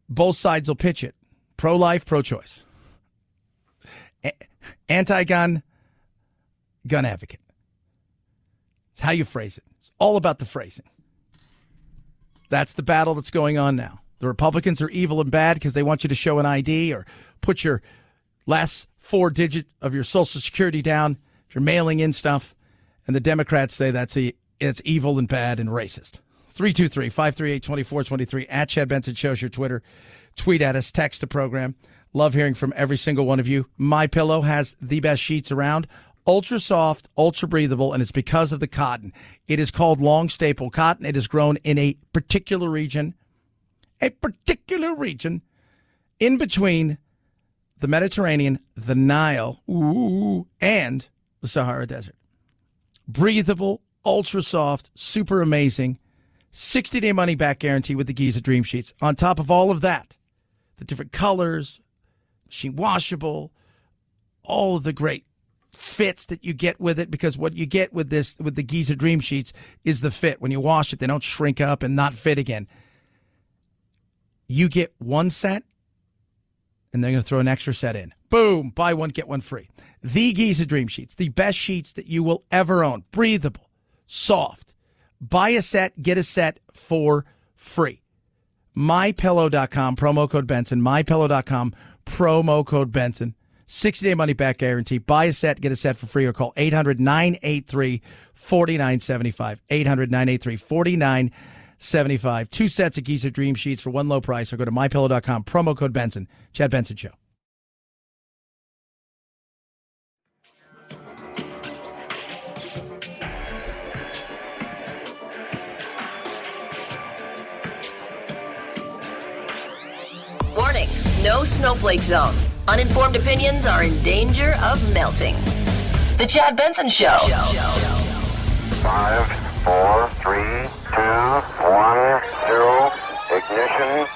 Both sides will pitch it. Pro-life, pro-choice. Anti-gun, gun advocate. It's how you phrase it. It's all about the phrasing. That's the battle that's going on now. The Republicans are evil and bad because they want you to show an ID or put your last 4 digits of your Social Security down if you're mailing in stuff. And the Democrats say it's evil and bad and racist. 323-538-2423 at Chad Benson Show's your Twitter. Tweet at us, text the program. Love hearing from every single one of you. MyPillow has the best sheets around. Ultra soft, ultra breathable, and it's because of the cotton. It is called long staple cotton. It is grown in a particular region in between the Mediterranean, the Nile, and the Sahara Desert. Breathable, ultra soft, super amazing. 60-day money-back guarantee with the Giza Dream Sheets. On top of all of that, the different colors, machine washable, all of the great fits that you get with it, because what you get with the Giza Dream Sheets is the fit. When you wash it, they don't shrink up and not fit again. You get one set, and they're going to throw an extra set in. Boom, buy one, get one free. The Giza Dream Sheets, the best sheets that you will ever own. Breathable, soft. Buy a set, get a set for free. MyPillow.com, promo code Benson. MyPillow.com, promo code Benson. 60-day money-back guarantee. Buy a set, get a set for free, or call 800-983-4975. 800-983-4975. 2 sets of Giza Dream Sheets for one low price, or go to MyPillow.com, promo code Benson. Chad Benson Show. Warning, no snowflake zone. Uninformed opinions are in danger of melting. The Chad Benson Show. 5, 4, 3, 2, 1, 0. Ignition.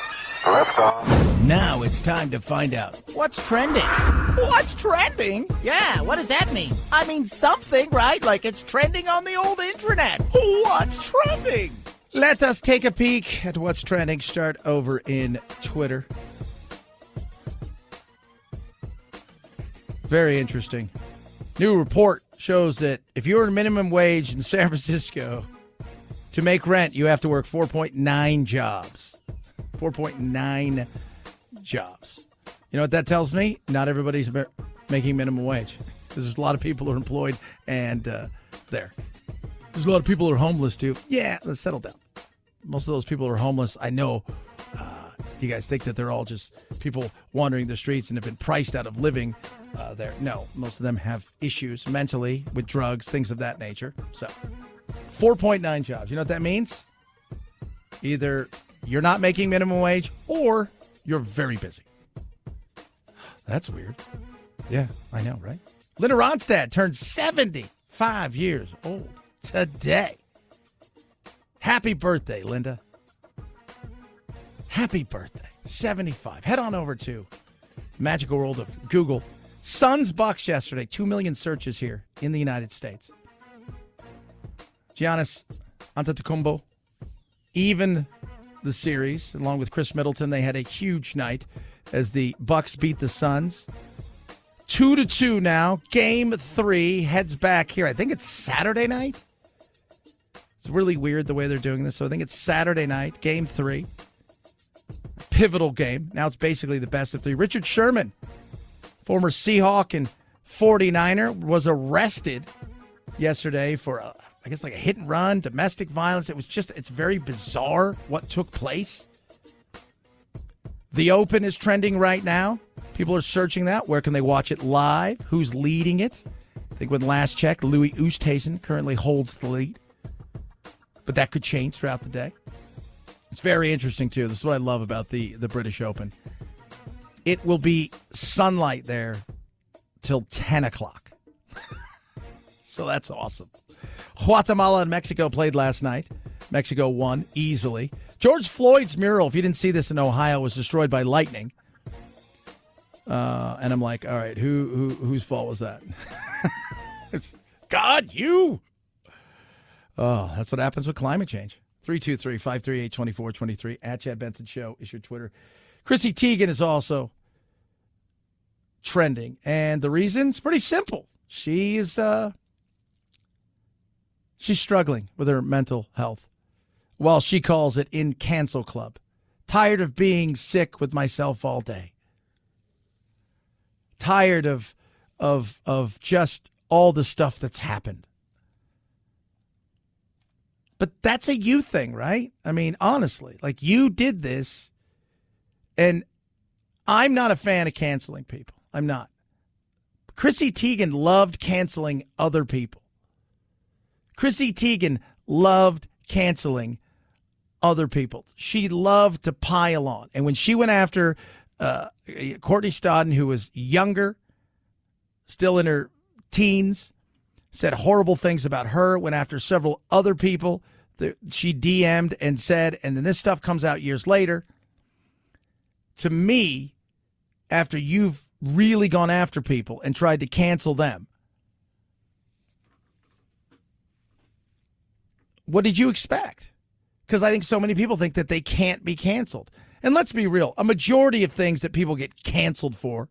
Liftoff. Now it's time to find out what's trending. What's trending? Yeah, what does that mean? I mean something, right? Like it's trending on the old intranet. What's trending? Let us take a peek at what's trending. Start over in Twitter. Very interesting. New report shows that if you earn minimum wage in San Francisco, To make rent, you have to work 4.9 jobs. 4.9 jobs. You know what that tells me? Not everybody's making minimum wage. There's a lot of people who are employed and there. There's a lot of people who are homeless, too. Yeah, let's settle down. Most of those people who are homeless, I know you guys think that they're all just people wandering the streets and have been priced out of living there. No, most of them have issues mentally with drugs, things of that nature. So 4.9 jobs. You know what that means? Either you're not making minimum wage or you're very busy. That's weird. Yeah, I know, right? Linda Ronstadt turned 75 years old today. Happy birthday, Linda. Happy birthday. 75. Head on over to magical world of Google. Suns Bucks yesterday. 2 million searches here in the United States. Giannis Antetokounmpo even the series along with Chris Middleton. They had a huge night as the Bucks beat the Suns. 2-2 now. Game 3 heads back here. I think it's Saturday night. It's really weird the way they're doing this. So I think it's Saturday night, Game 3. Pivotal game. Now it's basically the best of 3. Richard Sherman, former Seahawk and 49er, was arrested yesterday for, I guess, like a hit and run, domestic violence. It's very bizarre what took place. The Open is trending right now. People are searching that. Where can they watch it live? Who's leading it? I think when last checked, Louis Oosthuizen currently holds the lead. But that could change throughout the day. It's very interesting, too. This is what I love about the British Open. It will be sunlight there till 10 o'clock. So that's awesome. Guatemala and Mexico played last night. Mexico won easily. George Floyd's mural, if you didn't see this in Ohio, was destroyed by lightning. And I'm like, all right, whose fault was that? God, you. Oh, that's what happens with climate change. 323-538-2423 at Chad Benson Show is your Twitter. Chrissy Teigen is also trending, and the reason's pretty simple. She's struggling with her mental health. Well, she calls it in cancel club. Tired of being sick with myself all day. Tired of just all the stuff that's happened. But that's a you thing, right? I mean, honestly, like you did this, and I'm not a fan of canceling people. I'm not. Chrissy Teigen loved canceling other people. Chrissy Teigen loved canceling other people. She loved to pile on. And when she went after Courtney Stodden, who was younger, still in her teens, said horrible things about her, went after several other people that she DM'd and said, and then this stuff comes out years later. To me, after you've really gone after people and tried to cancel them, what did you expect? Because I think so many people think that they can't be canceled. And let's be real, a majority of things that people get canceled for,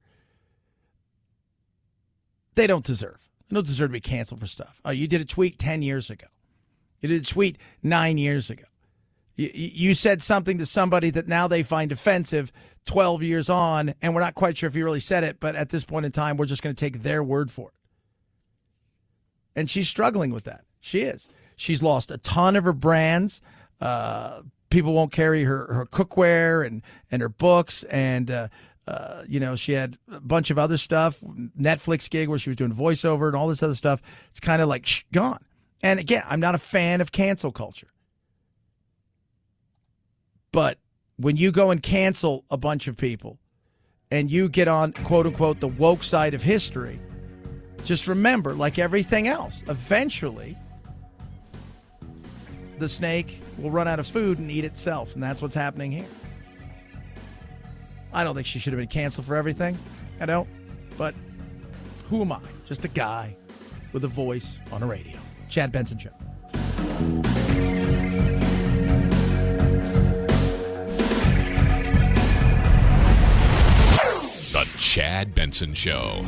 they don't deserve. They don't deserve to be canceled for stuff. Oh, you did a tweet 10 years ago. You did a tweet 9 years ago. You said something to somebody that now they find offensive 12 years on, and we're not quite sure if you really said it, but at this point in time, we're just going to take their word for it. And she's struggling with that. She is. She's lost a ton of her brands. People won't carry her cookware and her books, and she had a bunch of other stuff, Netflix gig where she was doing voiceover and all this other stuff. It's kind of like gone. And again, I'm not a fan of cancel culture. But when you go and cancel a bunch of people and you get on, quote unquote, the woke side of history, just remember, like everything else, eventually the snake will run out of food and eat itself. And that's what's happening here. I don't think she should have been canceled for everything. I don't. But who am I? Just a guy with a voice on a radio. Chad Benson Show. The Chad Benson Show.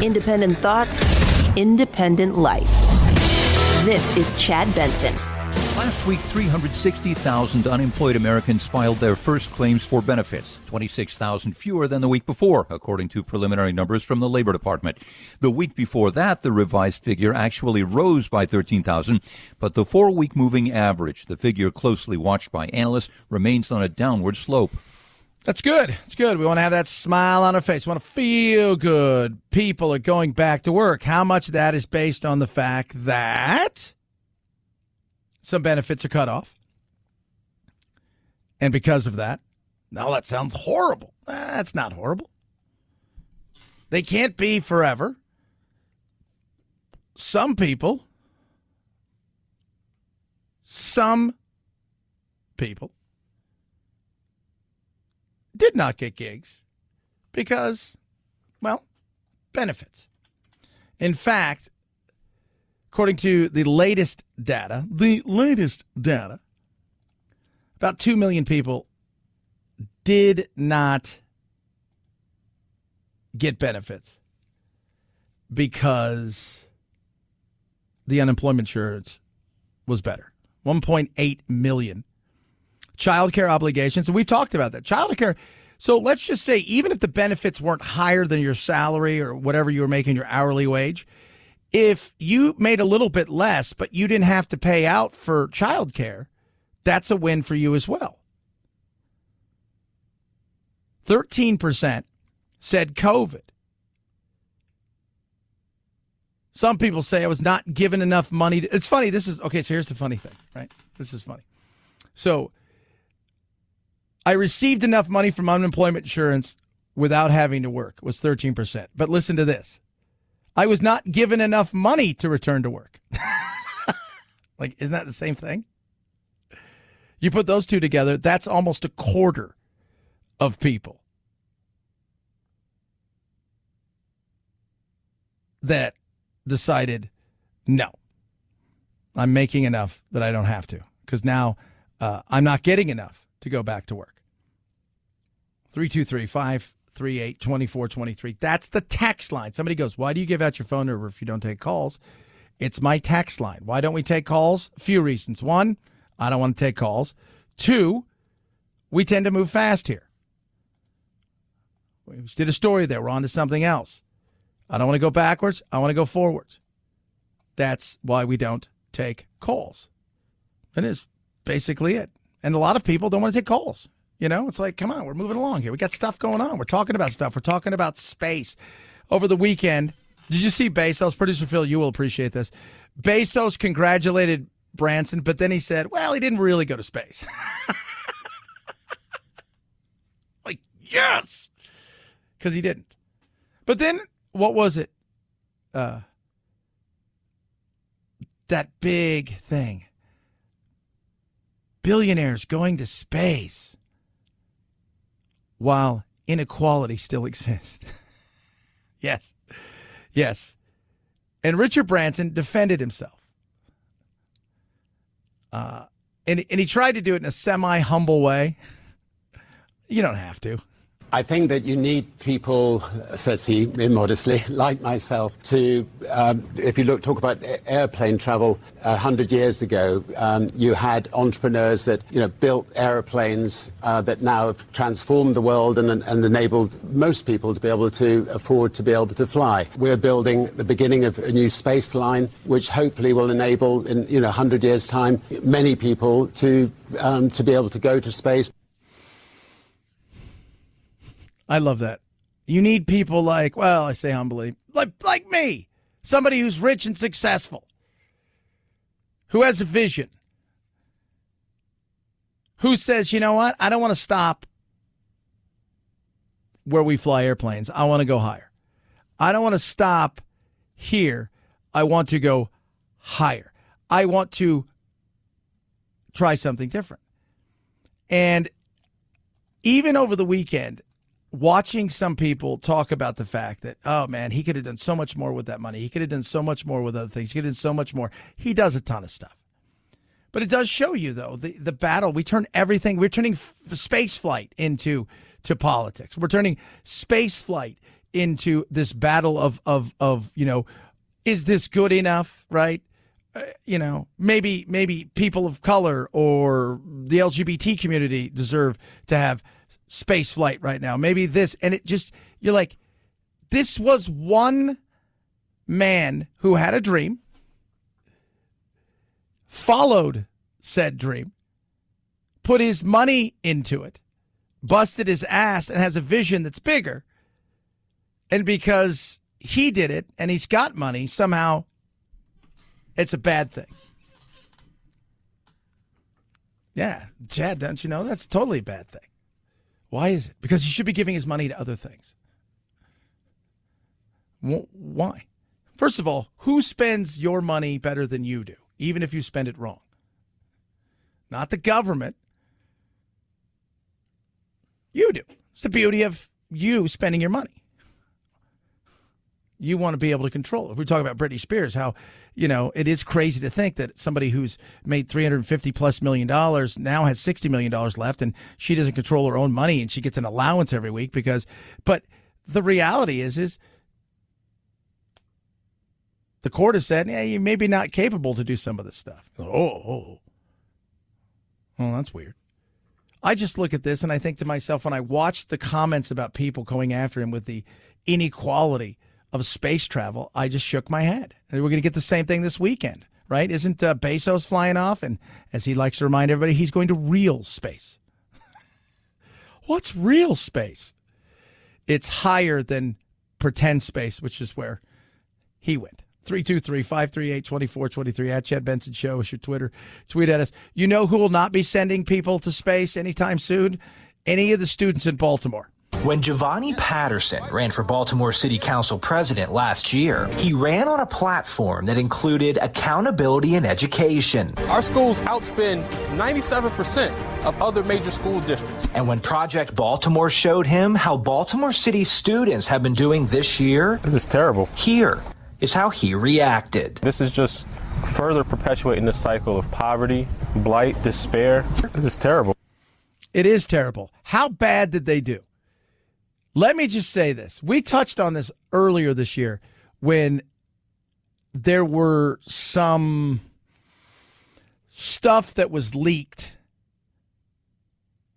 Independent thoughts, independent life. This is Chad Benson. Last week, 360,000 unemployed Americans filed their first claims for benefits, 26,000 fewer than the week before, according to preliminary numbers from the Labor Department. The week before that, the revised figure actually rose by 13,000, but the 4-week moving average, the figure closely watched by analysts, remains on a downward slope. That's good. It's good. We want to have that smile on our face. We want to feel good. People are going back to work. How much of that is based on the fact that some benefits are cut off? And because of that, now that sounds horrible. That's not horrible. They can't be forever. Some people did not get gigs because, well, benefits. In fact, according to the latest data, about 2 million people did not get benefits because the unemployment insurance was better. 1.8 million. Childcare obligations, and we've talked about that. Childcare. So let's just say even if the benefits weren't higher than your salary or whatever you were making your hourly wage, if you made a little bit less, but you didn't have to pay out for childcare, that's a win for you as well. 13% said COVID. Some people say I was not given enough money. It's funny. So here's the funny thing, right? This is funny. So I received enough money from unemployment insurance without having to work, was 13%. But listen to this. I was not given enough money to return to work. Like, isn't that the same thing? You put those two together, that's almost a quarter of people that decided, no, I'm making enough that I don't have to, because now I'm not getting enough to go back to work. 323-538-2423. That's the text line. Somebody goes, why do you give out your phone number if you don't take calls? It's my text line. Why don't we take calls? A few reasons. One, I don't want to take calls. Two, we tend to move fast here. We just did a story there. We're on to something else. I don't want to go backwards. I want to go forwards. That's why we don't take calls. That is basically it. And a lot of people don't want to take calls. You know, it's like, come on, we're moving along here. We got stuff going on. We're talking about stuff. We're talking about space. Over the weekend, did you see Bezos? Producer Phil, you will appreciate this. Bezos congratulated Branson, but then he said, well, he didn't really go to space. Like, yes! Because he didn't. But then, what was it? That big thing. Billionaires going to space while inequality still exists. Yes. Yes. And Richard Branson defended himself. And he tried to do it in a semi-humble way. You don't have to. I think that you need people, says he immodestly, like myself, to, if you talk about airplane travel 100 years ago, you had entrepreneurs that, built airplanes that now have transformed the world and enabled most people to be able to afford to be able to fly. We're building the beginning of a new space line, which hopefully will enable, in 100 years' time, many people to be able to go to space. I love that. You need people like, well, I say humbly, like me, somebody who's rich and successful, who has a vision, who says, you know what, I don't want to stop where we fly airplanes. I want to go higher. I don't want to stop here. I want to go higher. I want to try something different. And even over the weekend, watching some people talk about the fact that, oh, man, he could have done so much more with that money. He could have done so much more with other things. He could have done so much more. He does a ton of stuff. But it does show you, though, the battle. We turn everything. We're turning space flight into politics. We're turning space flight into this battle of is this good enough, right? Maybe people of color or the LGBT community deserve to have space flight right now. Maybe this, and you're like, this was one man who had a dream, followed said dream, put his money into it, busted his ass, and has a vision that's bigger. And because he did it and he's got money, somehow it's a bad thing. Yeah, Chad, don't you know? That's totally a bad thing. Why is it? Because he should be giving his money to other things. Why? First of all, who spends your money better than you do, even if you spend it wrong? Not the government. You do. It's the beauty of you spending your money. You want to be able to control it. We're talking about Britney Spears, how, it is crazy to think that somebody who's made $350+ million now has $60 million left, and she doesn't control her own money, and she gets an allowance every week but the reality is the court has said, you may be not capable to do some of this stuff. Oh, that's weird. I just look at this and I think to myself, when I watch the comments about people going after him with the inequality of space travel, I just shook my head. And we're going to get the same thing this weekend, right? Isn't Bezos flying off? And as he likes to remind everybody, he's going to real space. What's real space? It's higher than pretend space, which is where he went. 323-538-2423 at Chad Benson Show is your Twitter. Tweet at us. You know who will not be sending people to space anytime soon? Any of the students in Baltimore. When Giovanni Patterson ran for Baltimore City Council president last year, he ran on a platform that included accountability in education. Our schools outspend 97% of other major school districts. And when Project Baltimore showed him how Baltimore City students have been doing this year, this is terrible. Here is how he reacted. This is just further perpetuating the cycle of poverty, blight, despair. This is terrible. It is terrible. How bad did they do? Let me just say this. We touched on this earlier this year when there were some stuff that was leaked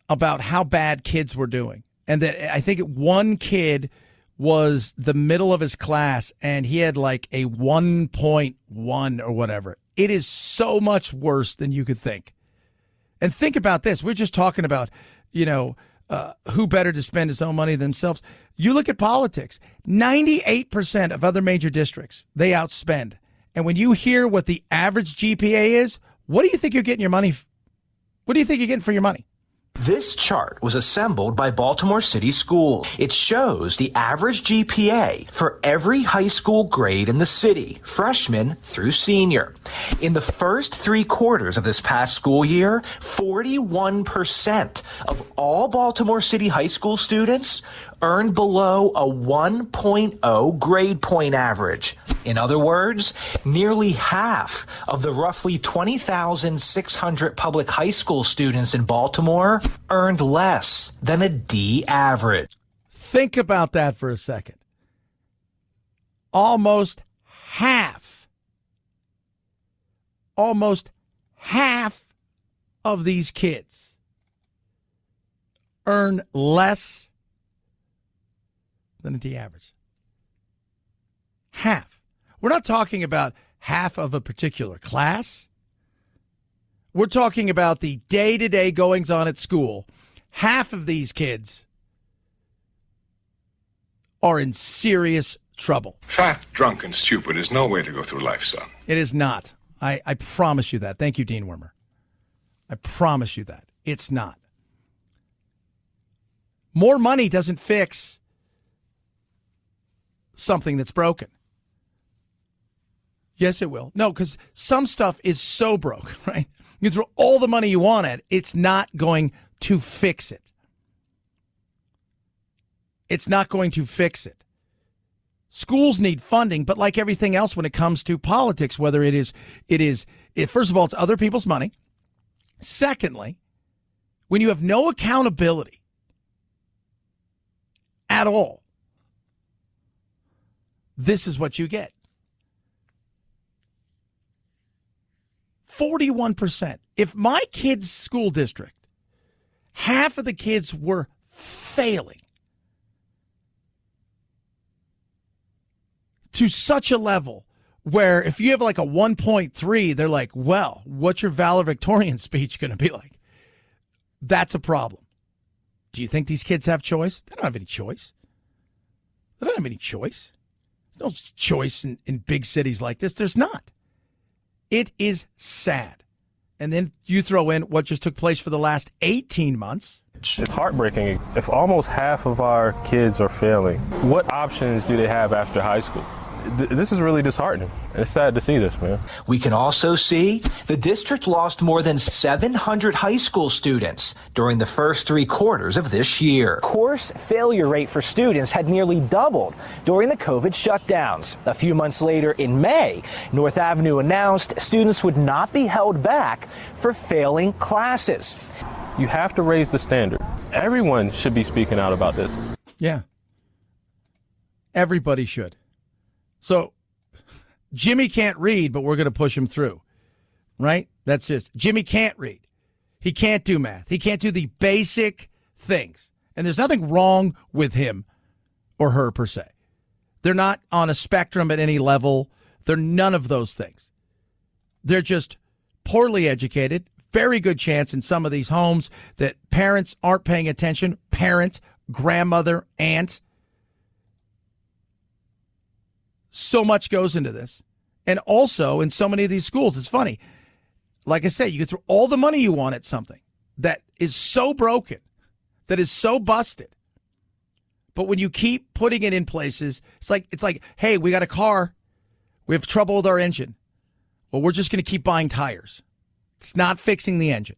about how bad kids were doing. And that I think one kid was the middle of his class and he had like a 1.1 or whatever. It is so much worse than you could think. And think about this. We're just talking about, who better to spend his own money themselves. You look at politics, 98% of other major districts, they outspend. And when you hear what the average GPA is, what do you think you're getting your money? What do you think you're getting for your money? This chart was assembled by Baltimore City Schools. It shows the average GPA for every high school grade in the city, freshman through senior. In the first 3 quarters of this past school year, 41% of all Baltimore City high school students earned below a 1.0 grade point average. In other words, nearly half of the roughly 20,600 public high school students in Baltimore earned less than a D average. Think about that for a second. Almost half of these kids earn less than a D average. Half. We're not talking about half of a particular class. We're talking about the day-to-day goings-on at school. Half of these kids are in serious trouble. Fat, drunk, and stupid is no way to go through life, son. It is not. I promise you that. Thank you, Dean Wormer. I promise you that. It's not. More money doesn't fix something that's broken. Yes, it will. No, because some stuff is so broke, right? You throw all the money you want at it, it's not going to fix it. It's not going to fix it. Schools need funding, but like everything else when it comes to politics, whether first of all, it's other people's money. Secondly, when you have no accountability at all, this is what you get. 41%. If my kid's school district, half of the kids were failing to such a level where if you have like a 1.3, they're like, well, what's your valedictorian speech going to be like? That's a problem. Do you think these kids have choice? They don't have any choice. They don't have any choice. There's no choice in big cities like this. There's not. It is sad. And then you throw in what just took place for the last 18 months. It's heartbreaking. If almost half of our kids are failing, what options do they have after high school? This is really disheartening. It's sad to see this, man. We can also see the district lost more than 700 high school students during the first 3 quarters of this year. Course failure rate for students had nearly doubled during the COVID shutdowns. A few months later in May, North Avenue announced students would not be held back for failing classes. You have to raise the standard. Everyone should be speaking out about this. Yeah. Everybody should. So Jimmy can't read, but we're going to push him through, right? That's just Jimmy can't read. He can't do math. He can't do the basic things. And there's nothing wrong with him or her per se. They're not on a spectrum at any level. They're none of those things. They're just poorly educated. Very good chance in some of these homes that parents aren't paying attention. Parent, grandmother, aunt. So much goes into this. And also in so many of these schools, it's funny. Like I say, you can throw all the money you want at something that is so broken, that is so busted. But when you keep putting it in places, it's like, hey, we got a car. We have trouble with our engine. Well, we're just going to keep buying tires. It's not fixing the engine.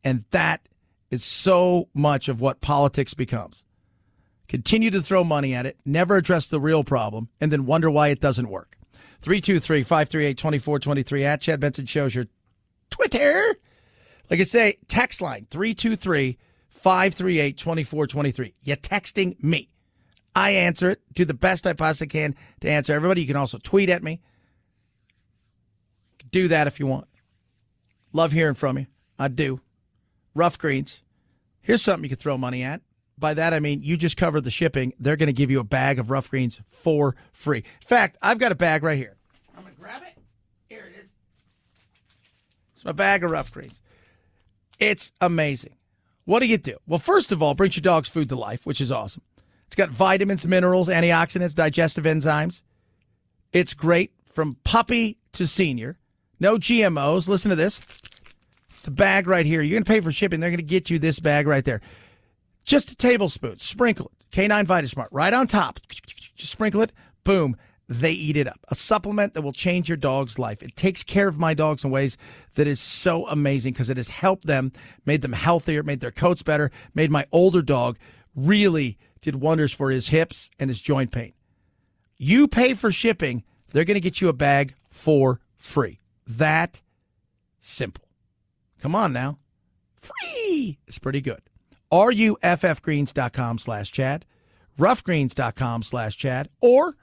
And that is so much of what politics becomes. Continue to throw money at it, never address the real problem, and then wonder why it doesn't work. 323-538-2423 at Chad Benson Show's your Twitter. Like I say, text line 323-538-2423. You're texting me. I answer it. Do the best I possibly can to answer everybody. You can also tweet at me. Do that if you want. Love hearing from you. I do. Rough Greens. Here's something you can throw money at. By that, I mean you just cover the shipping. They're going to give you a bag of Rough Greens for free. In fact, I've got a bag right here. I'm going to grab it. Here it is. It's my bag of Rough Greens. It's amazing. What do? Well, first of all, it brings your dog's food to life, which is awesome. It's got vitamins, minerals, antioxidants, digestive enzymes. It's great from puppy to senior. No GMOs. Listen to this. It's a bag right here. You're going to pay for shipping. They're going to get you this bag right there. Just a tablespoon. Sprinkle it. K9 Vitasmart right on top. Just sprinkle it. Boom. They eat it up. A supplement that will change your dog's life. It takes care of my dogs in ways that is so amazing because it has helped them, made them healthier, made their coats better, made my older dog really did wonders for his hips and his joint pain. You pay for shipping, they're going to get you a bag for free. That simple. Come on now. Free. It's pretty good. RUFFgreens.com/Chad, roughgreens.com/Chad, or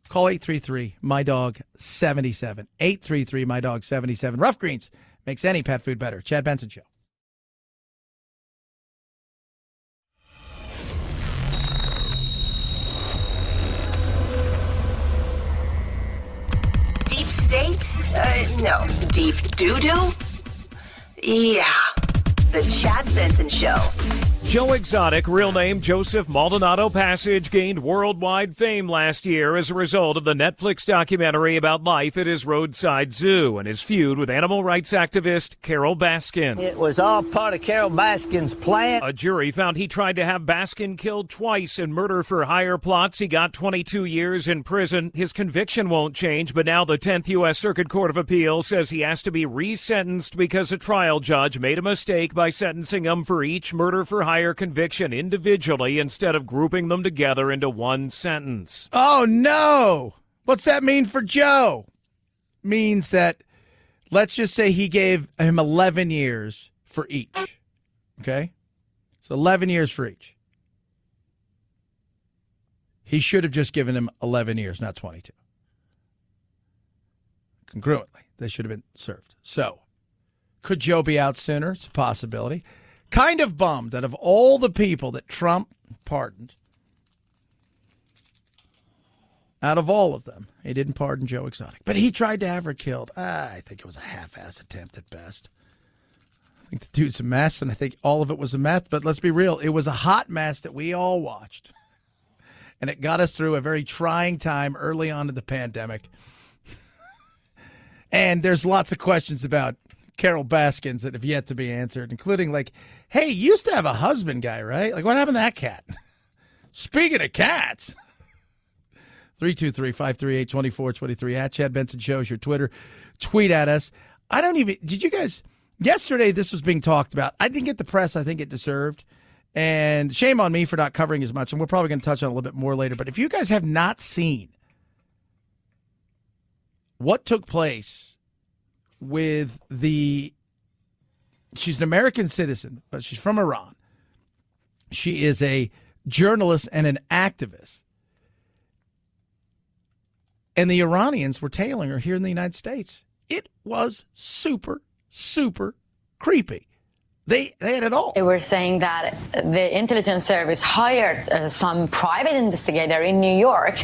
call 833-MY-DOG-77. 833-MY-DOG-77. Rough Greens makes any pet food better. Chad Benson Show. Deep states? No. Deep doo-doo? Yeah. The Chad Benson Show. Joe Exotic, real name Joseph Maldonado Passage, gained worldwide fame last year as a result of the Netflix documentary about life at his roadside zoo and his feud with animal rights activist Carol Baskin. It was all part of Carol Baskin's plan. A jury found he tried to have Baskin killed twice in murder-for-hire plots. He got 22 years in prison. His conviction won't change, but now the 10th U.S. Circuit Court of Appeals says he has to be resentenced because a trial judge made a mistake by sentencing him for each murder-for-hire conviction individually instead of grouping them together into one sentence. Oh, no. What's that mean for Joe? Means that, let's just say he gave him 11 years for each. Okay? So 11 years for each. he should have just given him 11 years, not 22. Congruently, they should have been served. So, could Joe be out sooner? It's a possibility. Kind of bummed that of all the people that Trump pardoned, out of all of them, he didn't pardon Joe Exotic. But he tried to have her killed. I think it was a half-ass attempt at best. I think the dude's a mess, and I think all of it was a mess. But let's be real. It was a hot mess that we all watched. And it got us through a very trying time early on in the pandemic. And there's lots of questions about Carol Baskins that have yet to be answered, including like, hey, you used to have a husband guy, right? Like, what happened to that cat? Speaking of cats. 323-538-2423 at Chad Benson Show is your Twitter. Tweet at us. Did you guys, yesterday this was being talked about. I didn't get the press I think it deserved. And shame on me for not covering as much. And we're probably going to touch on it a little bit more later. But if you guys have not seen what took place with she's an American citizen, but she's from Iran. She is a journalist and an activist. And the Iranians were tailing her here in the United States. It was super, super creepy. They had it all. They were saying that the intelligence service hired some private investigator in New York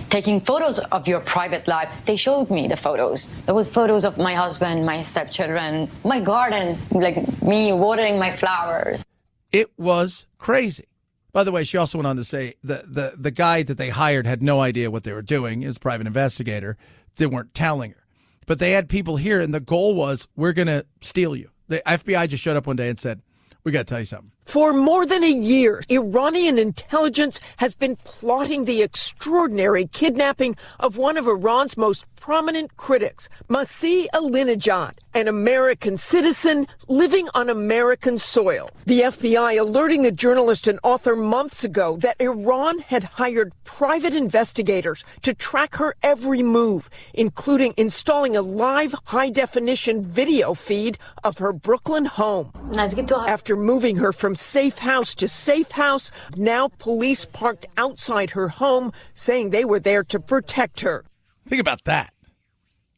taking photos of your private life. They showed me the photos. There was photos of my husband, my stepchildren, my garden, like me watering my flowers. It was crazy. By the way, she also went on to say the guy that they hired had no idea what they were doing. He was a private investigator. They weren't telling her. But they had people here, and the goal was, we're going to steal you. The FBI just showed up one day and said, we got to tell you something. For more than a year, Iranian intelligence has been plotting the extraordinary kidnapping of one of Iran's most prominent critics, Masih Alinejad, an American citizen living on American soil. The FBI alerting the journalist and author months ago that Iran had hired private investigators to track her every move, including installing a live high-definition video feed of her Brooklyn home. After moving her from safe house to safe house, now police parked outside her home, saying they were there to protect her. Think about that.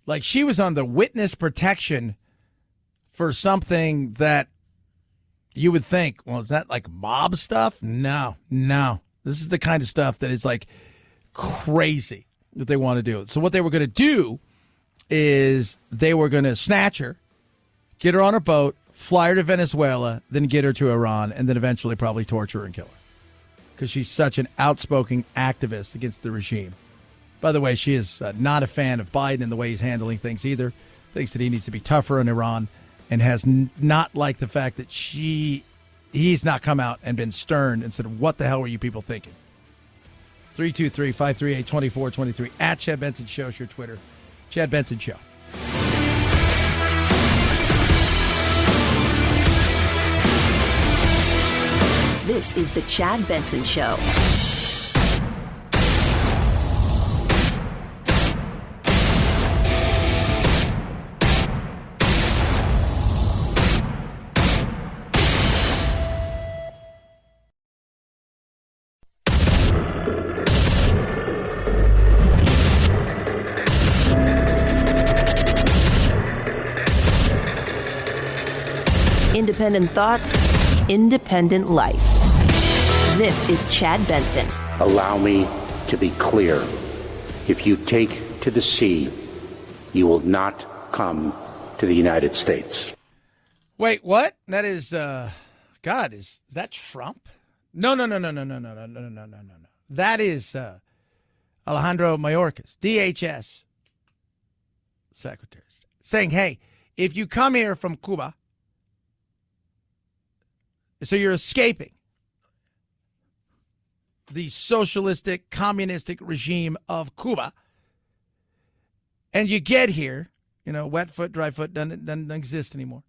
Like, she was on the witness protection for something that you would think, well, is that like mob stuff? No. This is the kind of stuff that is like crazy that they want to do. So what they were going to do is they were going to snatch her, get her on a boat, fly her to Venezuela, then get her to Iran, and then eventually probably torture her and kill her. Because she's such an outspoken activist against the regime. By the way, she is not a fan of Biden and the way he's handling things either. Thinks that he needs to be tougher in Iran, and has not liked the fact that he's not come out and been stern and said, what the hell were you people thinking? 323-538-2423 at Chad Benson Show is your Twitter. Chad Benson Show. This is the Chad Benson Show. Independent thoughts, independent life. This is Chad Benson. Allow me to be clear. If you take to the sea, you will not come to the United States. Wait, what? That is, God, is that Trump? No. That is Alejandro Mayorkas, DHS secretary, saying, hey, if you come here from Cuba, so you're escaping the socialistic, communistic regime of Cuba, and you get here, wet foot, dry foot doesn't exist anymore.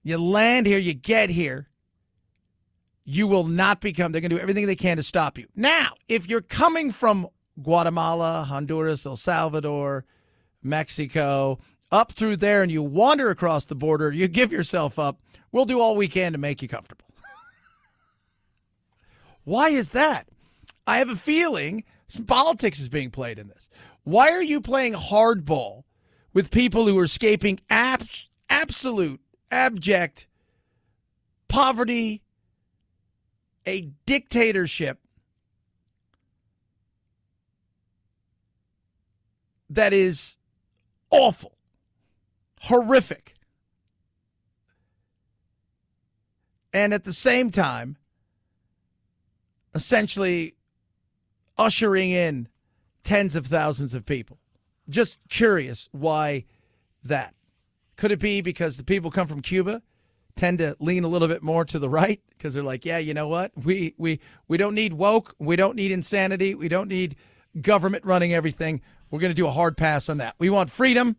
You land here, you get here, you will not become, they're going to do everything they can to stop you. Now, if you're coming from Guatemala, Honduras, El Salvador, Mexico, up through there, and you wander across the border, you give yourself up, we'll do all we can to make you comfortable. Why is that? I have a feeling some politics is being played in this. Why are you playing hardball with people who are escaping absolute, abject poverty, a dictatorship that is awful, horrific, and at the same time, essentially ushering in tens of thousands of people? Just curious why that. Could it be because the people come from Cuba tend to lean a little bit more to the right because they're like, yeah, you know what? We don't need woke. We don't need insanity. We don't need government running everything. We're going to do a hard pass on that. We want freedom.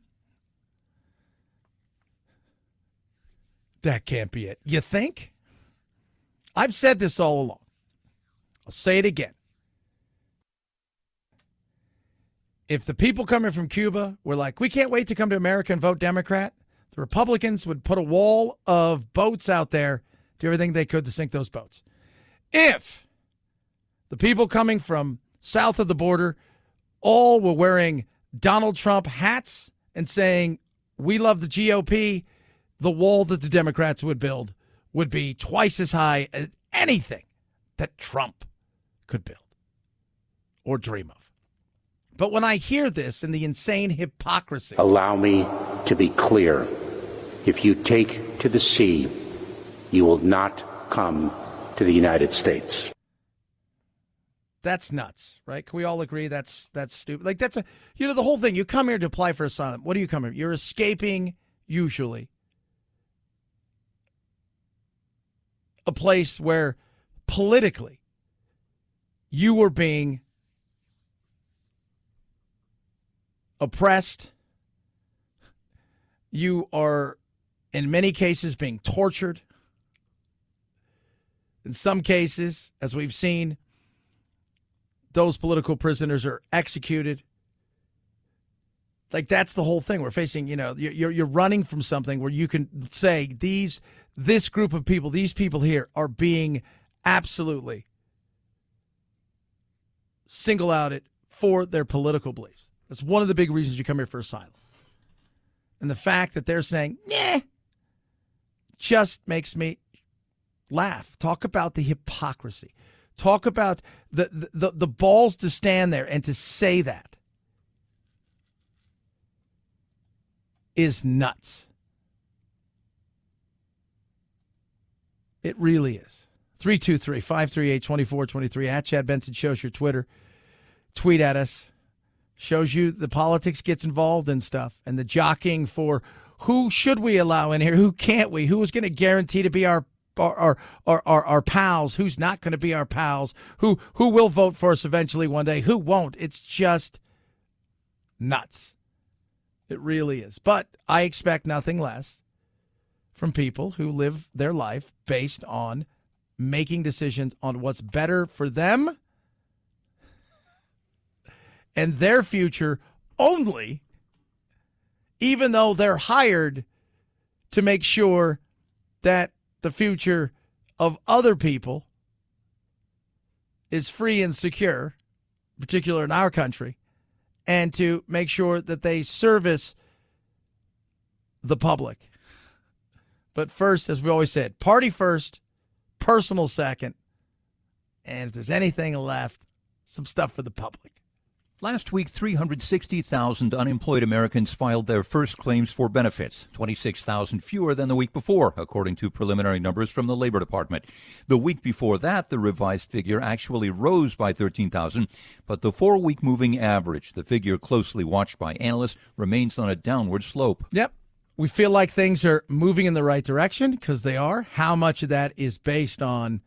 That can't be it. You think? I've said this all along. I'll say it again. If the people coming from Cuba were like, we can't wait to come to America and vote Democrat, the Republicans would put a wall of boats out there, do everything they could to sink those boats. If the people coming from south of the border all were wearing Donald Trump hats and saying, we love the GOP, the wall that the Democrats would build would be twice as high as anything that Trump could build or dream of. But when I hear this and the insane hypocrisy. Allow me to be clear. If you take to the sea, you will not come to the United States. That's nuts, right? Can we all agree that's stupid? Like, that's the whole thing. You come here to apply for asylum. What do you come here? You're escaping, usually, a place where politically you were being oppressed. You are, in many cases, being tortured. In some cases, as we've seen, those political prisoners are executed. Like, that's the whole thing. We're facing, you're running from something where you can say this group of people, these people here are being absolutely single-outed for their political beliefs. That's one of the big reasons you come here for asylum. And the fact that they're saying, just makes me laugh. Talk about the hypocrisy. Talk about the balls to stand there and to say that is nuts. It really is. 323-538-2423 at Chad Benson shows your Twitter. Tweet at us. Shows you the politics gets involved in stuff and the jockeying for who should we allow in here, who can't we, who is going to guarantee to be our pals, who's not going to be our pals, who will vote for us eventually one day, who won't. It's just nuts. It really is. But I expect nothing less from people who live their life based on making decisions on what's better for them and their future only, even though they're hired to make sure that the future of other people is free and secure, particularly in our country, and to make sure that they service the public. But first, as we always said, party first, personal second, and if there's anything left, some stuff for the public. Last week, 360,000 unemployed Americans filed their first claims for benefits, 26,000 fewer than the week before, according to preliminary numbers from the Labor Department. The week before that, the revised figure actually rose by 13,000, but the 4-week moving average, the figure closely watched by analysts, remains on a downward slope. Yep. We feel like things are moving in the right direction because they are. How much of that is based on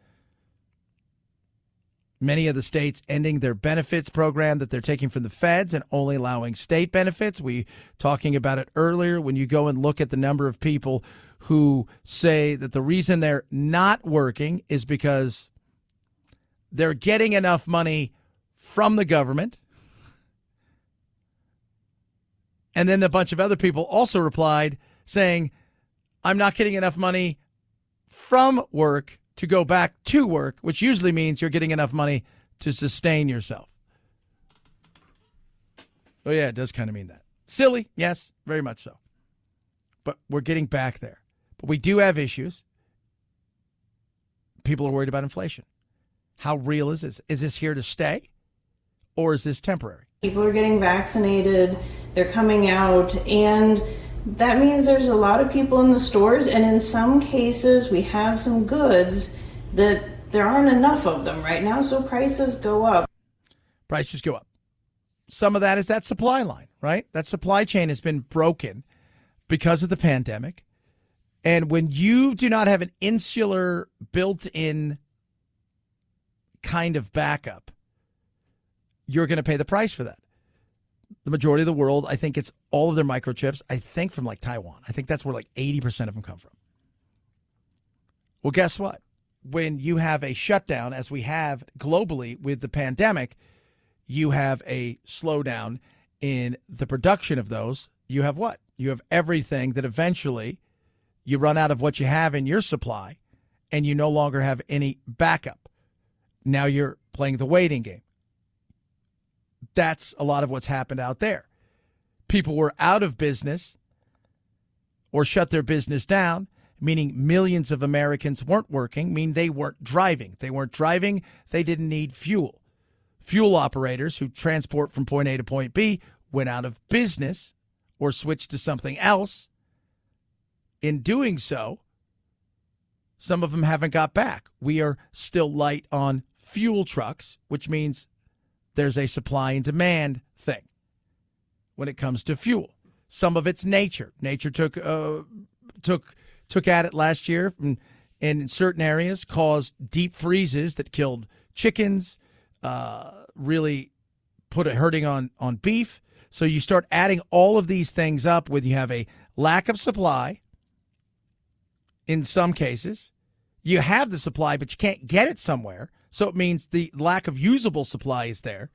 many of the states ending their benefits program that they're taking from the feds and only allowing state benefits? We talking about it earlier. When you go and look at the number of people who say that the reason they're not working is because they're getting enough money from the government. And then a bunch of other people also replied saying, I'm not getting enough money from work to go back to work, which usually means you're getting enough money to sustain yourself. Oh, yeah, it does kind of mean that. Silly, yes, very much so. But we're getting back there. But we do have issues. People are worried about inflation. How real is this? Is this here to stay, or is this temporary? People are getting vaccinated, they're coming out, and that means there's a lot of people in the stores, and in some cases we have some goods that there aren't enough of them right now, so prices go up. Prices go up. Some of that is that supply line, right? That supply chain has been broken because of the pandemic. And when you do not have an insular built-in kind of backup, you're going to pay the price for that. The majority of the world, I think it's all of their microchips, I think from like Taiwan. I think that's where like 80% of them come from. Well, guess what? When you have a shutdown, as we have globally with the pandemic, you have a slowdown in the production of those. You have what? You have everything that eventually you run out of what you have in your supply, and you no longer have any backup. Now you're playing the waiting game. That's a lot of what's happened out there. People were out of business or shut their business down, meaning millions of Americans weren't working, meaning they weren't driving. They weren't driving. They didn't need fuel. Fuel operators who transport from point A to point B went out of business or switched to something else. In doing so, some of them haven't got back. We are still light on fuel trucks, which means there's a supply and demand thing when it comes to fuel. Some of it's nature. Nature took at it last year and in certain areas caused deep freezes that killed chickens, really put a hurting on beef. So you start adding all of these things up when you have a lack of supply. In some cases, you have the supply, but you can't get it somewhere. So it means the lack of usable supply is there.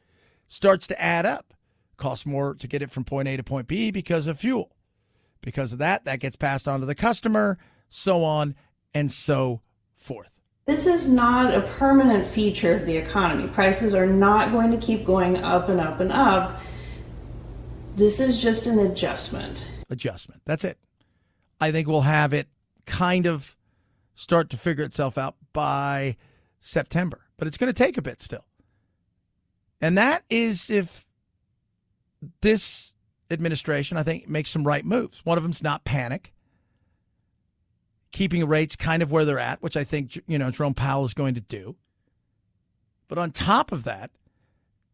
Starts to add up. Costs more to get it from point A to point B because of fuel. Because of that gets passed on to the customer, so on and so forth. This is not a permanent feature of the economy. Prices are not going to keep going up and up and up. This is just an adjustment. Adjustment. That's it. I think we'll have it kind of start to figure itself out by September. But it's going to take a bit still. And that is if this administration, I think, makes some right moves. One of them's not panic. Keeping rates kind of where they're at, which I think, Jerome Powell is going to do. But on top of that,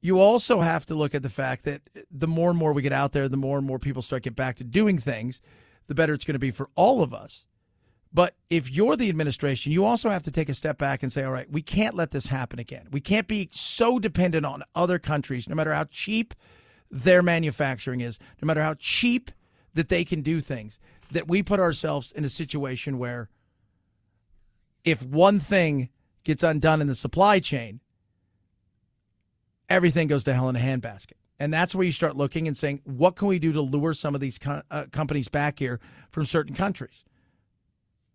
you also have to look at the fact that the more and more we get out there, the more and more people start to get back to doing things, the better it's going to be for all of us. But if you're the administration, you also have to take a step back and say, all right, we can't let this happen again. We can't be so dependent on other countries, no matter how cheap their manufacturing is, no matter how cheap that they can do things, that we put ourselves in a situation where if one thing gets undone in the supply chain, everything goes to hell in a handbasket. And that's where you start looking and saying, what can we do to lure some of these companies back here from certain countries?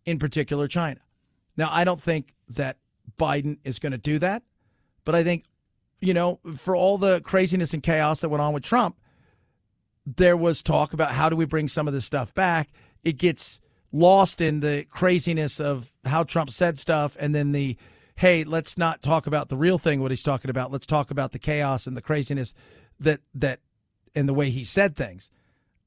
In particular, China. Now, I don't think that Biden is going to do that, but I think, for all the craziness and chaos that went on with Trump, there was talk about how do we bring some of this stuff back. It gets lost in the craziness of how Trump said stuff and then hey, let's not talk about the real thing, what he's talking about. Let's talk about the chaos and the craziness that and the way he said things.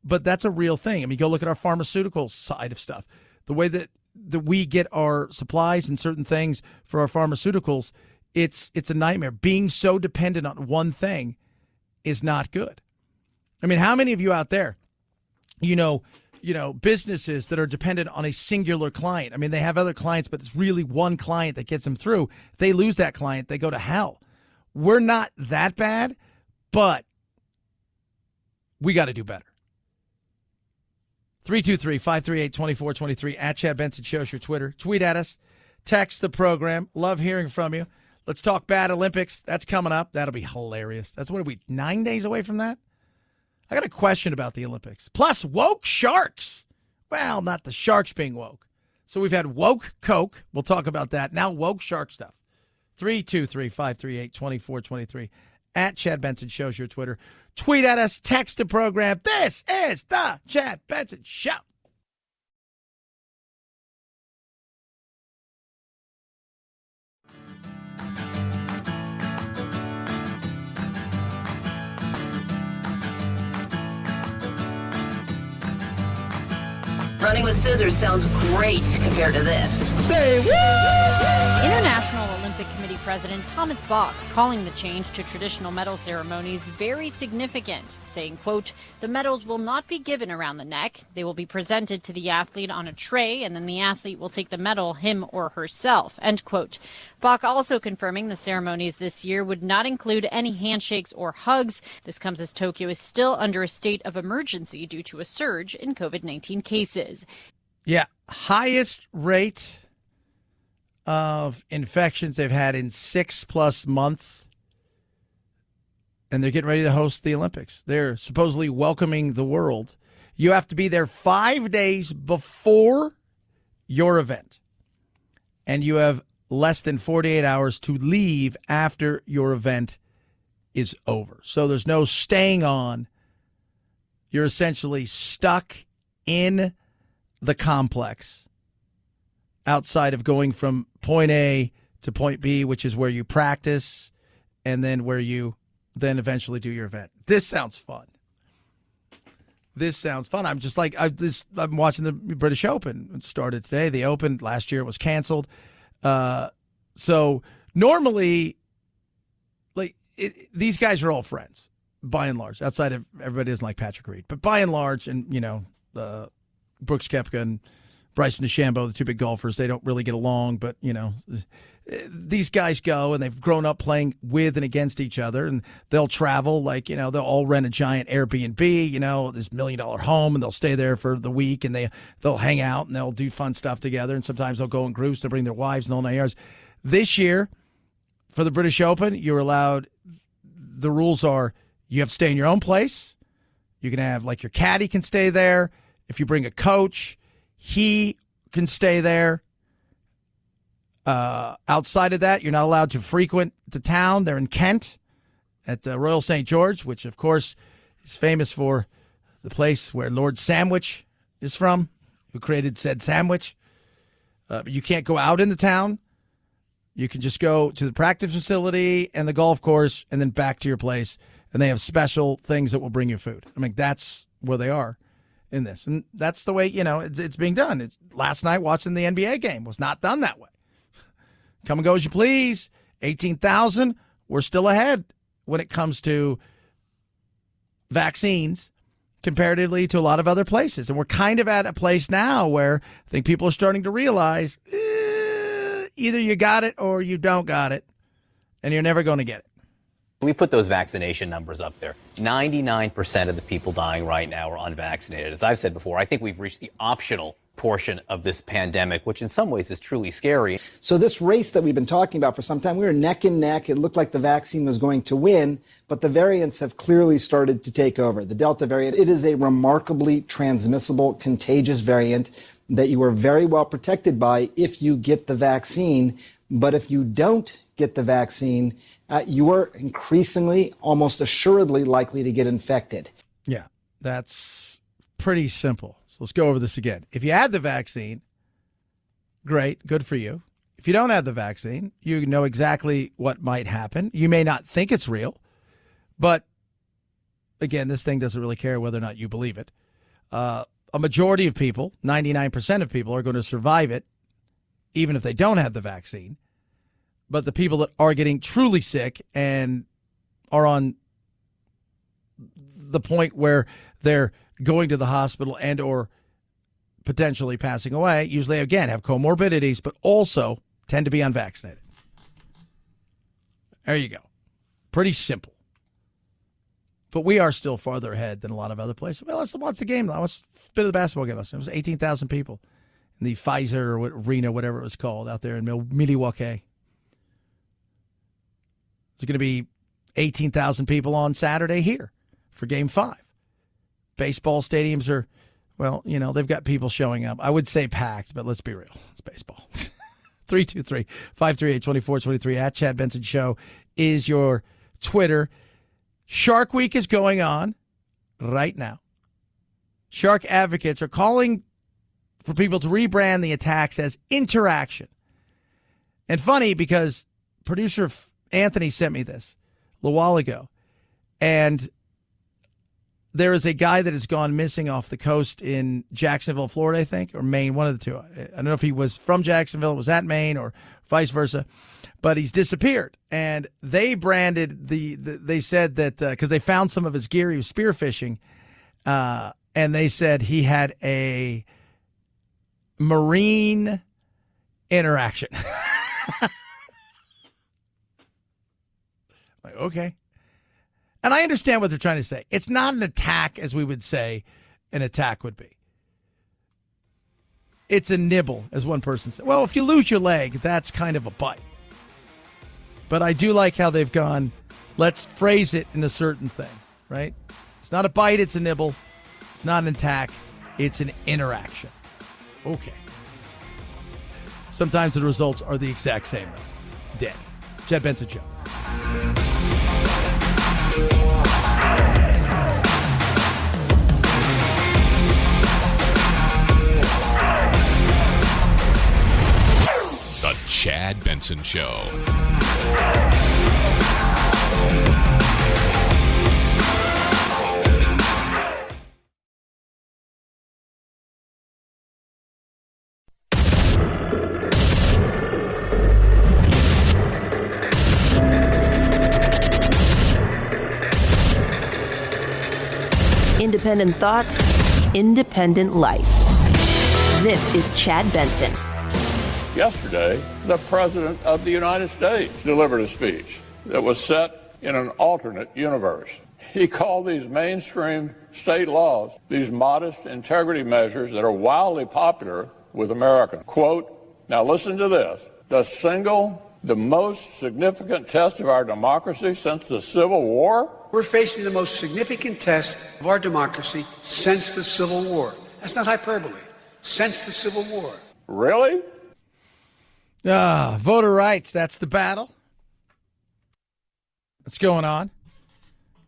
But that's a real thing. I mean, go look at our pharmaceutical side of stuff. The way that we get our supplies and certain things for our pharmaceuticals, it's a nightmare. Being so dependent on one thing is not good. I mean, how many of you out there, businesses that are dependent on a singular client? I mean, they have other clients, but it's really one client that gets them through. If they lose that client, they go to hell. We're not that bad, but we got to do better. 323-538-2423 at Chad Benson Show is your Twitter. Tweet at us. Text the program. Love hearing from you. Let's talk Bad Olympics. That's coming up. That'll be hilarious. That's what are we, 9 days away from that? I got a question about the Olympics. Plus, woke sharks. Well, not the sharks being woke. So we've had woke Coke. We'll talk about that. Now woke shark stuff. 323-538-2423. At Chad Benson Show's your Twitter. Tweet at us, text the program. This is the Chad Benson Show. Running with scissors sounds great compared to this. Say what? International Olympic Committee President Thomas Bach calling the change to traditional medal ceremonies very significant, saying, quote, the medals will not be given around the neck. They will be presented to the athlete on a tray, and then the athlete will take the medal, him or herself, end quote. Bach also confirming the ceremonies this year would not include any handshakes or hugs. This comes as Tokyo is still under a state of emergency due to a surge in COVID-19 cases. Yeah, highest rate of infections they've had in 6+ months. And they're getting ready to host the Olympics. They're supposedly welcoming the world. You have to be there 5 days before your event. And you have less than 48 hours to leave after your event is over. So there's no staying on. You're essentially stuck in the complex outside of going from point A to point B, which is where you practice and then where you then eventually do your event. This sounds fun. I'm just like, I'm watching the British Open. It started today. The Open last year was canceled. So normally, these guys are all friends, by and large, outside of everybody doesn't like Patrick Reed. But by and large, and, Brooks Koepka and Bryson DeChambeau, the two big golfers, they don't really get along. But, these guys go and they've grown up playing with and against each other. And they'll travel they'll all rent a giant Airbnb, this $1 million home, and they'll stay there for the week and they'll hang out and they'll do fun stuff together. And sometimes they'll go in groups to bring their wives and all 9 yards. This year, for the British Open, you're allowed, the rules are you have to stay in your own place. You can have, your caddy can stay there. If you bring a coach, he can stay there. Outside of that, you're not allowed to frequent the town. They're in Kent at Royal St. George, which, of course, is famous for the place where Lord Sandwich is from, who created said sandwich. But you can't go out in the town. You can just go to the practice facility and the golf course and then back to your place. And they have special things that will bring you food. I mean, that's where they are in this. And that's the way, it's being done. Last night watching the NBA game was not done that way. Come and go as you please. 18,000. We're still ahead when it comes to vaccines comparatively to a lot of other places. And we're kind of at a place now where I think people are starting to realize either you got it or you don't got it, and you're never going to get it. We put those vaccination numbers up there. 99% of the people dying right now are unvaccinated. As I've said before, I think we've reached the optional portion of this pandemic, which in some ways is truly scary. So this race that we've been talking about for some time, we were neck and neck. It looked like the vaccine was going to win, but the variants have clearly started to take over. The Delta variant, it is a remarkably transmissible, contagious variant that you are very well protected by if you get the vaccine. But if you don't get the vaccine, you are increasingly, almost assuredly likely to get infected. Yeah, that's pretty simple. So let's go over this again. If you had the vaccine, great, good for you. If you don't have the vaccine, you know exactly what might happen. You may not think it's real, but again, this thing doesn't really care whether or not you believe it. A majority of people, 99% of people, are going to survive it, even if they don't have the vaccine. But the people that are getting truly sick and are on the point where they're going to the hospital and or potentially passing away, usually, again, have comorbidities, but also tend to be unvaccinated. There you go. Pretty simple. But we are still farther ahead than a lot of other places. Well, let's watch the game. Let's bit of the basketball game. It was 18,000 people in the Pfizer arena, whatever it was called, out there in Milwaukee. There's going to be 18,000 people on Saturday here for Game 5. Baseball stadiums are, well, they've got people showing up. I would say packed, but let's be real. It's baseball. 323-538-2423 at Chad Benson Show is your Twitter. Shark Week is going on right now. Shark advocates are calling for people to rebrand the attacks as interaction. And funny because producer Anthony sent me this a little while ago. And there is a guy that has gone missing off the coast in Jacksonville, Florida, I think, or Maine, one of the two. I don't know if he was from Jacksonville, was at Maine, or vice versa, but he's disappeared. And they branded they said that because they found some of his gear, he was spearfishing, and they said he had a marine interaction. Like, okay. And I understand what they're trying to say. It's not an attack as we would say an attack would be. It's a nibble, as one person said. Well, if you lose your leg, that's kind of a bite. But I do like how they've gone, let's phrase it in a certain thing, right? It's not a bite, it's a nibble. It's not an attack, it's an interaction. Okay. Sometimes the results are the exact same, though. Dead. Chad Benson Show. The Chad Benson Show. Independent thoughts, independent life. This is Chad Benson. Yesterday, the President of the United States delivered a speech that was set in an alternate universe. He called these mainstream state laws, these modest integrity measures that are wildly popular with Americans. Quote, now listen to this, the most significant test of our democracy since the Civil War? We're facing the most significant test of our democracy since the Civil War. That's not hyperbole. Since the Civil War. Really? Voter rights, that's the battle. What's going on?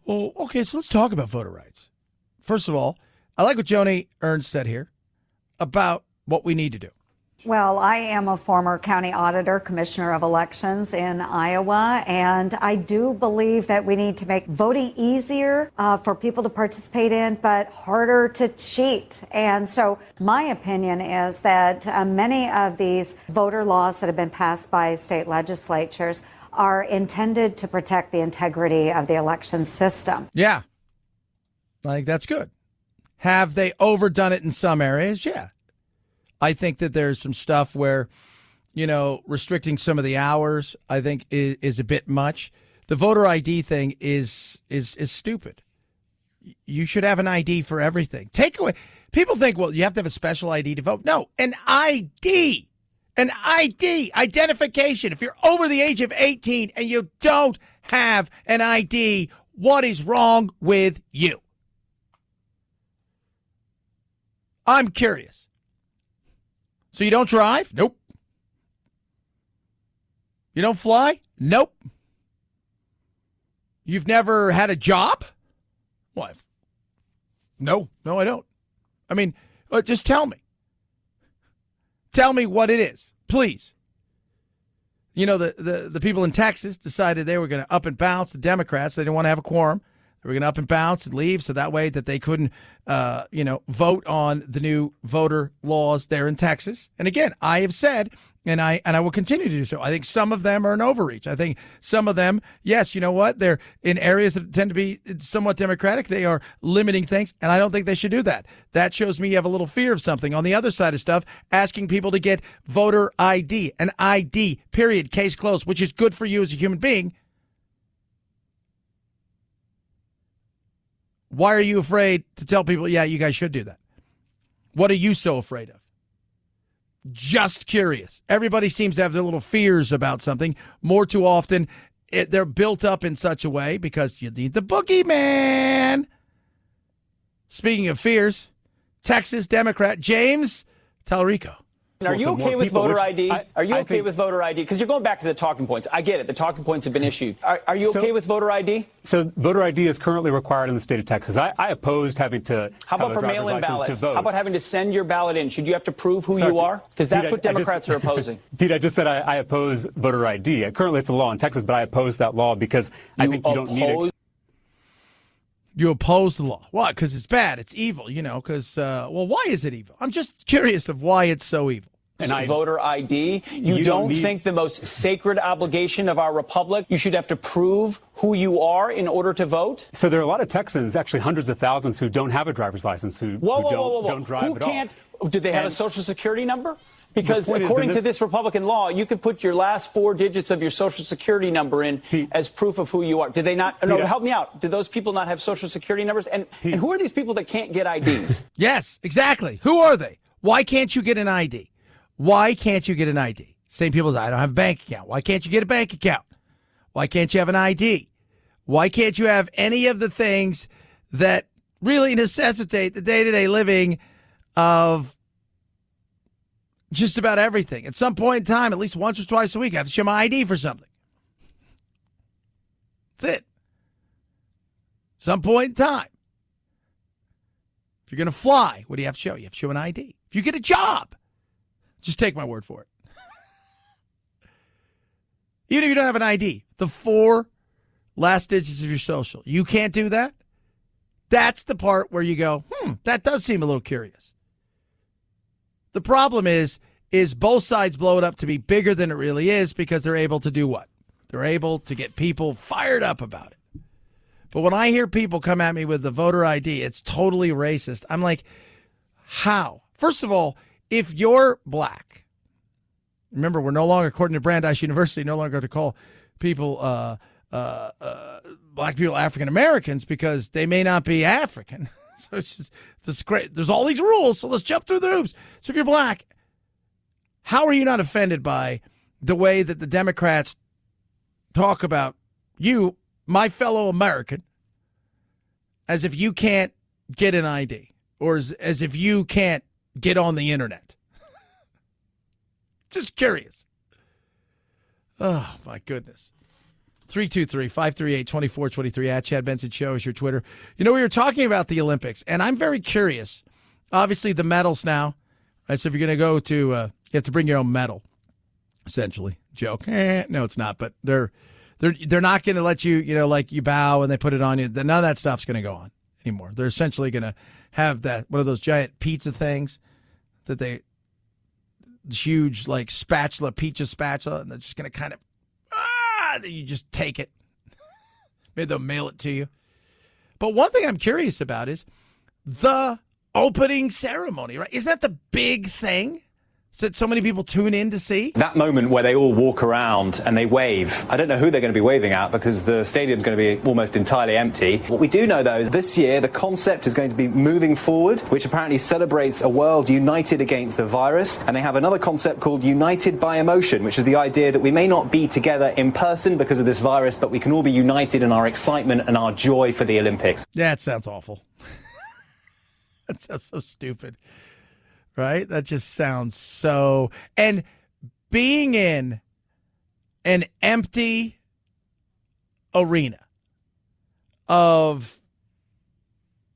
Well, okay, so let's talk about voter rights. First of all, I like what Joni Ernst said here about what we need to do. Well, I am a former county auditor, commissioner of elections in Iowa, and I do believe that we need to make voting easier for people to participate in, but harder to cheat. And so my opinion is that many of these voter laws that have been passed by state legislatures are intended to protect the integrity of the election system. Yeah, I think that's good. Have they overdone it in some areas? Yeah. I think that there's some stuff where, restricting some of the hours, I think is a bit much. The voter ID thing is stupid. You should have an ID for everything. Take away. People think, well, you have to have a special ID to vote. No, an ID, identification. If you're over the age of 18 and you don't have an ID, what is wrong with you? I'm curious. So you don't drive? Nope. You don't fly? Nope. You've never had a job? What? No, I don't. I mean, just tell me. Tell me what it is, please. The people in Texas decided they were going to up and bounce the Democrats. They didn't want to have a quorum. They were going to up and bounce and leave so that way that they couldn't, vote on the new voter laws there in Texas. And again, I have said, and I will continue to do so, I think some of them are an overreach. I think some of them, yes, you know what? They're in areas that tend to be somewhat Democratic. They are limiting things, and I don't think they should do that. That shows me you have a little fear of something. On the other side of stuff, asking people to get voter ID, an ID, period, case closed, which is good for you as a human being. Why are you afraid to tell people, yeah, you guys should do that? What are you so afraid of? Just curious. Everybody seems to have their little fears about something. More too often, they're built up in such a way because you need the boogeyman. Speaking of fears, Texas Democrat James Talarico Are you okay with voter ID? Are you okay with voter ID? Because you're going back to the talking points. I get it. The talking points have been issued. Are you okay with voter ID? So voter ID is currently required in the state of Texas. I opposed having to How about for mail-in ballots? How about having to send your ballot in? Should you have to prove who you are? Because that's what Democrats are opposing. Pete, I just said I oppose voter ID. Currently, it's a law in Texas, but I oppose that law because I think you don't need it. You oppose the law. Why? Because it's bad. It's evil, because, why is it evil? I'm just curious of why it's so evil. Voter ID. You don't think the most sacred obligation of our republic, you should have to prove who you are in order to vote? So there are a lot of Texans, actually hundreds of thousands, who don't have a driver's license, who don't drive at all. Do they have a social security number? Because according to this Republican law, you can put your last 4 digits of your social security number in as proof of who you are. Did they not? No, help me out. Do those people not have social security numbers? And who are these people that can't get IDs? Yes, exactly. Who are they? Why can't you get an ID? Why can't you get an ID? Same people say, I don't have a bank account. Why can't you get a bank account? Why can't you have an ID? Why can't you have any of the things that really necessitate the day-to-day living of just about everything? At some point in time, at least once or twice a week, I have to show my ID for something. That's it. Some point in time. If you're going to fly, what do you have to show? You have to show an ID. If you get a job, just take my word for it. Even if you don't have an ID, the 4 last digits of your social, you can't do that? That's the part where you go, that does seem a little curious. The problem is both sides blow it up to be bigger than it really is because they're able to do what? They're able to get people fired up about it. But when I hear people come at me with the voter ID, it's totally racist. I'm like, how? First of all, if you're black, remember, we're no longer, according to Brandeis University, no longer to call people, black people African Americans because they may not be African. So it's just this great. There's all these rules, so let's jump through the hoops. So if you're black, how are you not offended by the way that the Democrats talk about you, my fellow American, as if you can't get an ID or as if you can't get on the internet? Just curious. Oh, my goodness. 323-538-2423 at Chad Benson Show is your Twitter. We were talking about the Olympics, and I'm very curious. Obviously, the medals now. Right, so if you're going to go to, you have to bring your own medal, essentially. Joke. No, it's not. But they're not going to let you, like you bow and they put it on you. None of that stuff's going to go on anymore. They're essentially going to have that one of those giant pizza things that this huge like pizza spatula, and they're just going to kind of you just take it. Maybe they'll mail it to you. But one thing I'm curious about is the opening ceremony, right? Isn't that the big thing that so many people tune in to see? That moment where they all walk around and they wave. I don't know who they're going to be waving at because the stadium's going to be almost entirely empty. What we do know, though, is this year the concept is going to be moving forward, which apparently celebrates a world united against the virus. And they have another concept called United by Emotion, which is the idea that we may not be together in person because of this virus, but we can all be united in our excitement and our joy for the Olympics. That sounds awful. That sounds so stupid. Right? That just sounds so... And being in an empty arena of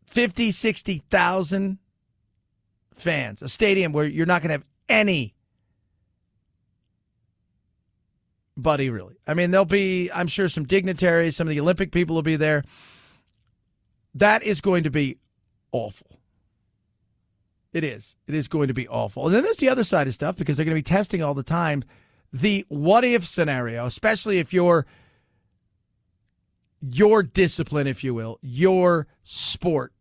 50, 60,000 fans, a stadium where you're not going to have anybody really. I mean, there'll be, I'm sure, some dignitaries, some of the Olympic people will be there. That is going to be awful. It is. It is going to be awful. And then there's the other side of stuff because they're going to be testing all the time the what-if scenario, especially if your discipline, if you will, your sport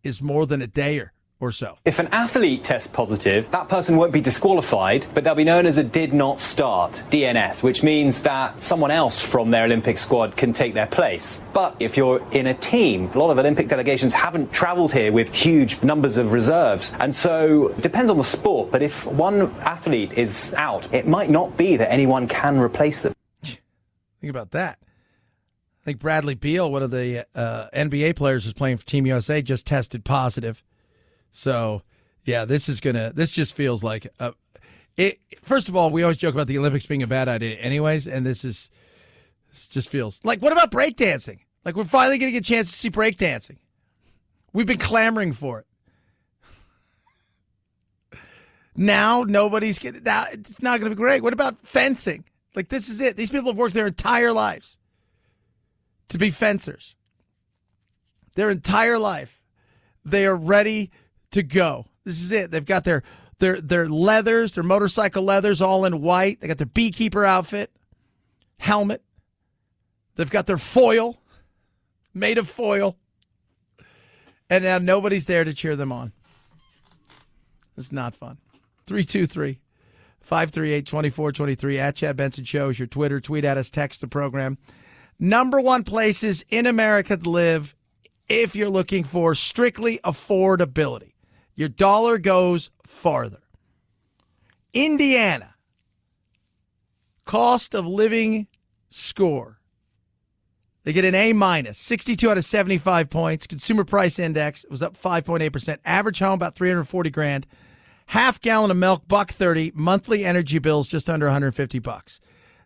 is more than a day or so. If an athlete tests positive, that person won't be disqualified, but they'll be known as a did not start, DNS, which means that someone else from their Olympic squad can take their place. But if you're in a team, a lot of Olympic delegations haven't traveled here with huge numbers of reserves. And so it depends on the sport, but if one athlete is out, it might not be that anyone can replace them. Think about that. I think Bradley Beal, one of the NBA players who's playing for Team USA, just tested positive. So, yeah, this just feels like First of all, we always joke about the Olympics being a bad idea anyways, and this just feels like, what about breakdancing? Like, we're finally going to get a chance to see breakdancing. We've been clamoring for it. Now nobody's getting. Now it's not going to be great. What about fencing? Like, this is it. These people have worked their entire lives to be fencers. Their entire life, they are ready to go. This is it. They've got their leathers, their motorcycle leathers, all in white. They got their beekeeper outfit, helmet. They've got their foil, made of foil. And now nobody's there to cheer them on. It's not fun. 323-538-2423 at Chad Benson Show is your Twitter. Tweet at us, text the program. Number one places in America to live if you're looking for strictly affordability. Your dollar goes farther. Indiana, cost of living score. They get an A-, 62 out of 75 points. Consumer price index was up 5.8%. Average home about $340,000. Half gallon of milk, $1.30. Monthly energy bills just under $150.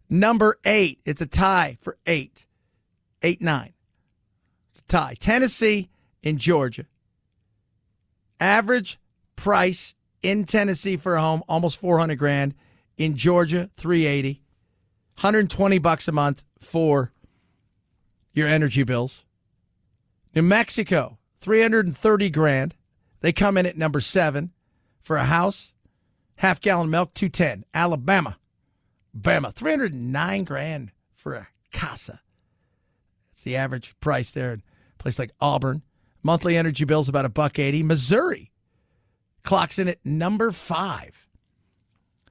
Number 8, it's a tie for 8. 8-9. It's a tie. Tennessee and Georgia. Average price in Tennessee for a home, almost $400,000. In Georgia, $380. $120 a month for your energy bills. New Mexico, $330,000. They come in at number 7 for a house. Half gallon milk, $210. Alabama, $309,000 for a casa. That's the average price there in a place like Auburn. Monthly energy bills about $180. Missouri clocks in at number 5.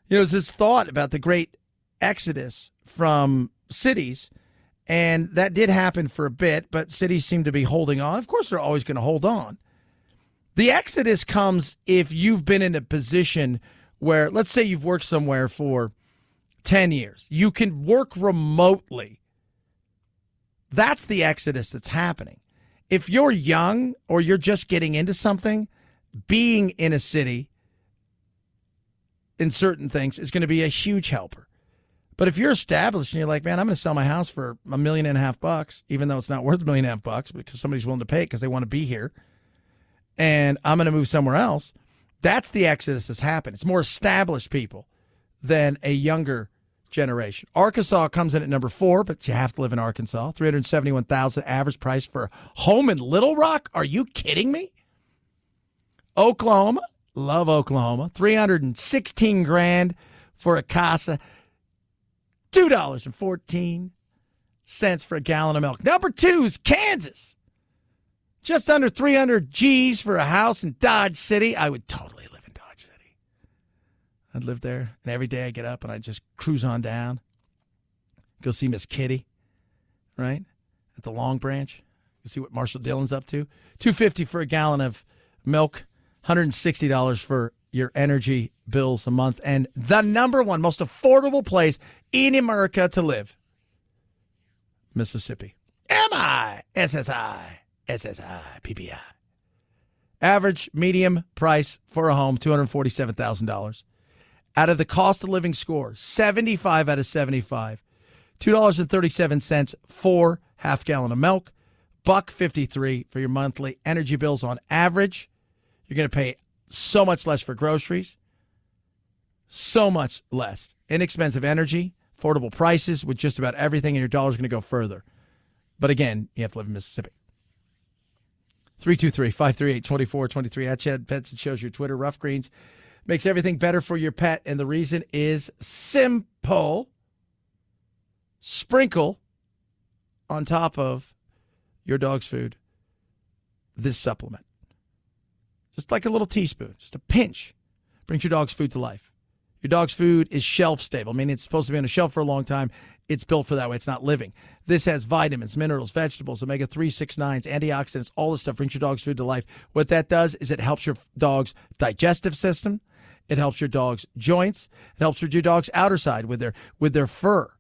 There's this thought about the great exodus from cities. And that did happen for a bit, but cities seem to be holding on. Of course, they're always going to hold on. The exodus comes if you've been in a position where, let's say you've worked somewhere for 10 years. You can work remotely. That's the exodus that's happening. If you're young or you're just getting into something, being in a city in certain things is going to be a huge helper. But if you're established and you're like, man, I'm going to sell my house for $1.5 million, even though it's not worth $1.5 million, because somebody's willing to pay it because they want to be here, and I'm going to move somewhere else, that's the exodus that's happened. It's more established people than a younger generation. Arkansas comes in at number 4, but you have to live in Arkansas. $371,000 average price for a home in Little Rock. Are you kidding me? Oklahoma, love Oklahoma. $316,000 for a casa. $2.14 for a gallon of milk. Number 2 is Kansas. Just under 300 G's for a house in Dodge City. I would totally live in Dodge City. I'd live there, and every day I get up and I just cruise on down. Go see Miss Kitty, right? At the Long Branch. Go see what Marshall Dillon's up to. $2.50 for a gallon of milk. $160 for your energy bills a month. And the number one most affordable place in America to live, Mississippi. MISSI, PPI. Average medium price for a home, $247,000. Out of the cost of living score, 75 out of 75. $2.37 for half gallon of milk. $1.53 for your monthly energy bills on average. You're going to pay so much less for groceries. So much less. Inexpensive energy, affordable prices with just about everything, and your dollar's going to go further. But again, you have to live in Mississippi. 323-538-2423 at Chad Benson shows your Twitter. Rough Greens makes everything better for your pet, and the reason is simple. Sprinkle on top of your dog's food this supplement. Just like a little teaspoon, just a pinch, brings your dog's food to life. Your dog's food is shelf stable. I mean, it's supposed to be on a shelf for a long time. It's built for that way. It's not living. This has vitamins, minerals, vegetables, omega-3, 6, 9s, antioxidants, all this stuff brings your dog's food to life. What that does is it helps your dog's digestive system. It helps your dog's joints. It helps with your dog's outer side with their fur,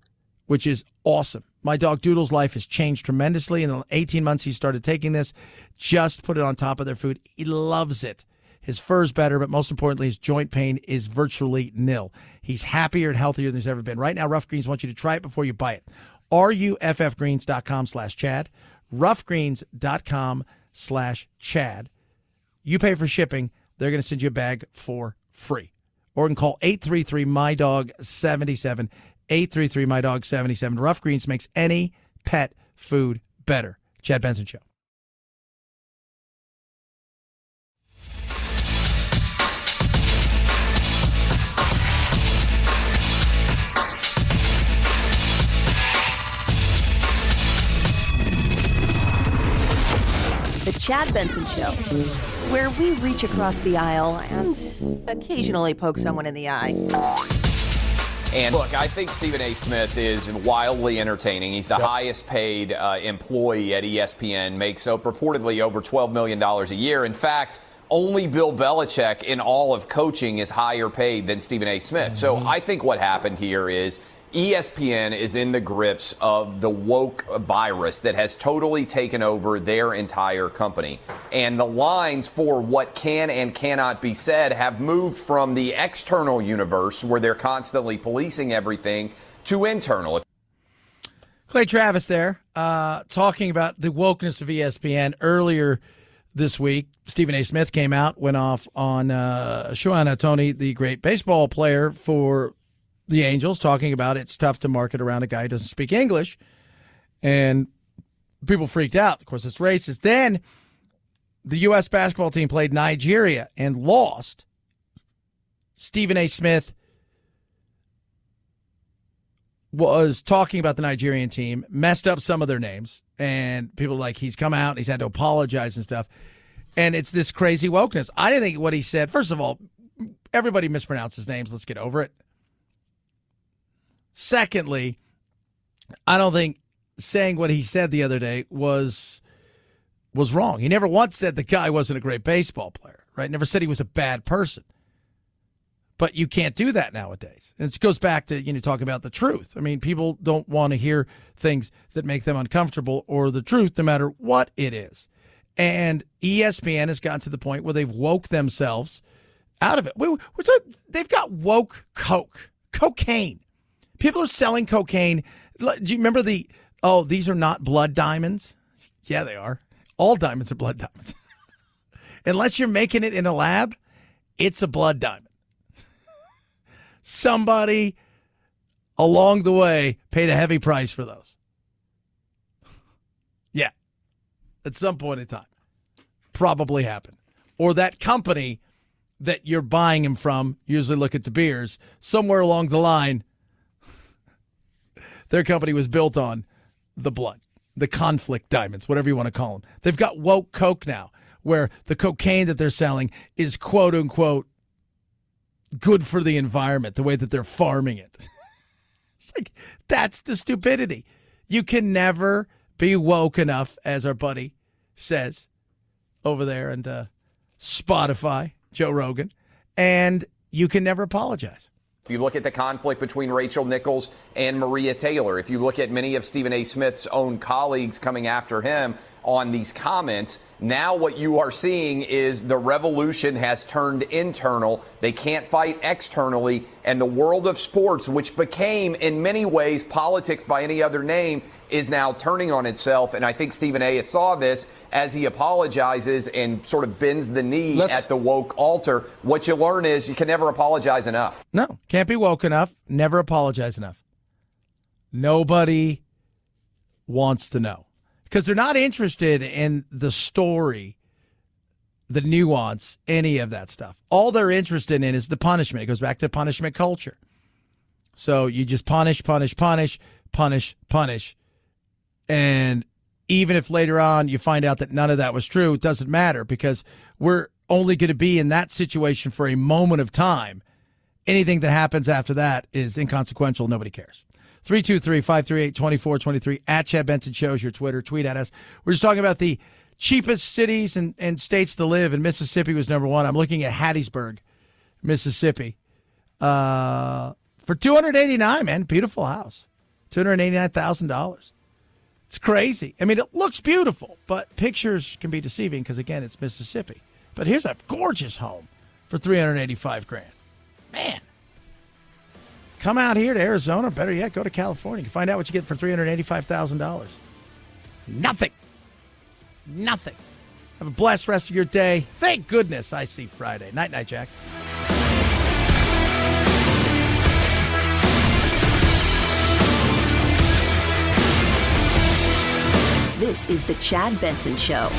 which is awesome. My dog Doodle's life has changed tremendously. In the 18 months he started taking this, just put it on top of their food. He loves it. His fur's better, but most importantly, his joint pain is virtually nil. He's happier and healthier than he's ever been. Right now, Rough Greens wants you to try it before you buy it. RUFFgreens.com/Chad. roughgreens.com/Chad. You pay for shipping. They're going to send you a bag for free. Or you can call 833-MY-DOG-77. 833-MY-DOG-77. Rough Greens makes any pet food better. Chad Benson Show. The Chad Benson Show, where we reach across the aisle and occasionally poke someone in the eye. And look, I think Stephen A. Smith is wildly entertaining. He's the highest paid employee at ESPN, makes purportedly over $12 million a year. In fact, only Bill Belichick in all of coaching is higher paid than Stephen A. Smith. So I think what happened here is ESPN is in the grips of the woke virus that has totally taken over their entire company. And the lines for what can and cannot be said have moved from the external universe, where they're constantly policing everything, to internal. Clay Travis there, talking about the wokeness of ESPN. Earlier this week, Stephen A. Smith came out, went off on Shohei Ohtani, the great baseball player for the Angels, talking about it's tough to market around a guy who doesn't speak English. And people freaked out. Of course, it's racist. Then the U.S. basketball team played Nigeria and lost. Stephen A. Smith was talking about the Nigerian team, messed up some of their names, and people were like, he's come out, he's had to apologize and stuff. And it's this crazy wokeness. I didn't think what he said, first of all, everybody mispronounces names. Let's get over it. Secondly, I don't think saying what he said the other day was wrong. He never once said the guy wasn't a great baseball player, right? Never said he was a bad person. But you can't do that nowadays. And it goes back to, talking about the truth. I mean, people don't want to hear things that make them uncomfortable or the truth, no matter what it is. And ESPN has gotten to the point where they've woke themselves out of it. They've got woke cocaine. People are selling cocaine. Do you remember these are not blood diamonds? Yeah, they are. All diamonds are blood diamonds. Unless you're making it in a lab, it's a blood diamond. Somebody along the way paid a heavy price for those. Yeah. At some point in time. Probably happened. Or that company that you're buying them from, usually look at the beers, somewhere along the line, their company was built on the blood, the conflict diamonds, whatever you want to call them. They've got woke coke now, where the cocaine that they're selling is quote unquote good for the environment, the way that they're farming it. It's like, that's the stupidity. You can never be woke enough, as our buddy says over there, and Spotify, Joe Rogan, and you can never apologize. If you look at the conflict between Rachel Nichols and Maria Taylor, if you look at many of Stephen A. Smith's own colleagues coming after him on these comments, now what you are seeing is the revolution has turned internal. They can't fight externally. And the world of sports, which became in many ways politics by any other name, is now turning on itself. And I think Stephen A. saw this as he apologizes and sort of bends the knee at the woke altar. What you learn is you can never apologize enough. No, can't be woke enough. Never apologize enough. Nobody wants to know. Because they're not interested in the story, the nuance, any of that stuff. All they're interested in is the punishment. It goes back to punishment culture. So you just punish. And even if later on you find out that none of that was true, it doesn't matter, because we're only going to be in that situation for a moment of time. Anything that happens after that is inconsequential. Nobody cares. 323-538-2423 at Chad Benson Show is your Twitter. Tweet at us. We're just talking about the cheapest cities and states to live, and Mississippi was number one. I'm looking at Hattiesburg, Mississippi. For $289,000, man. Beautiful house. $289,000. It's crazy. I mean, it looks beautiful, but pictures can be deceiving because, again, it's Mississippi. But here's a gorgeous home for $385,000. Man. Come out here to Arizona. Better yet, go to California. You can find out what you get for $385,000. Nothing. Nothing. Have a blessed rest of your day. Thank goodness I see Friday. Night, Jack. This is the Chad Benson Show.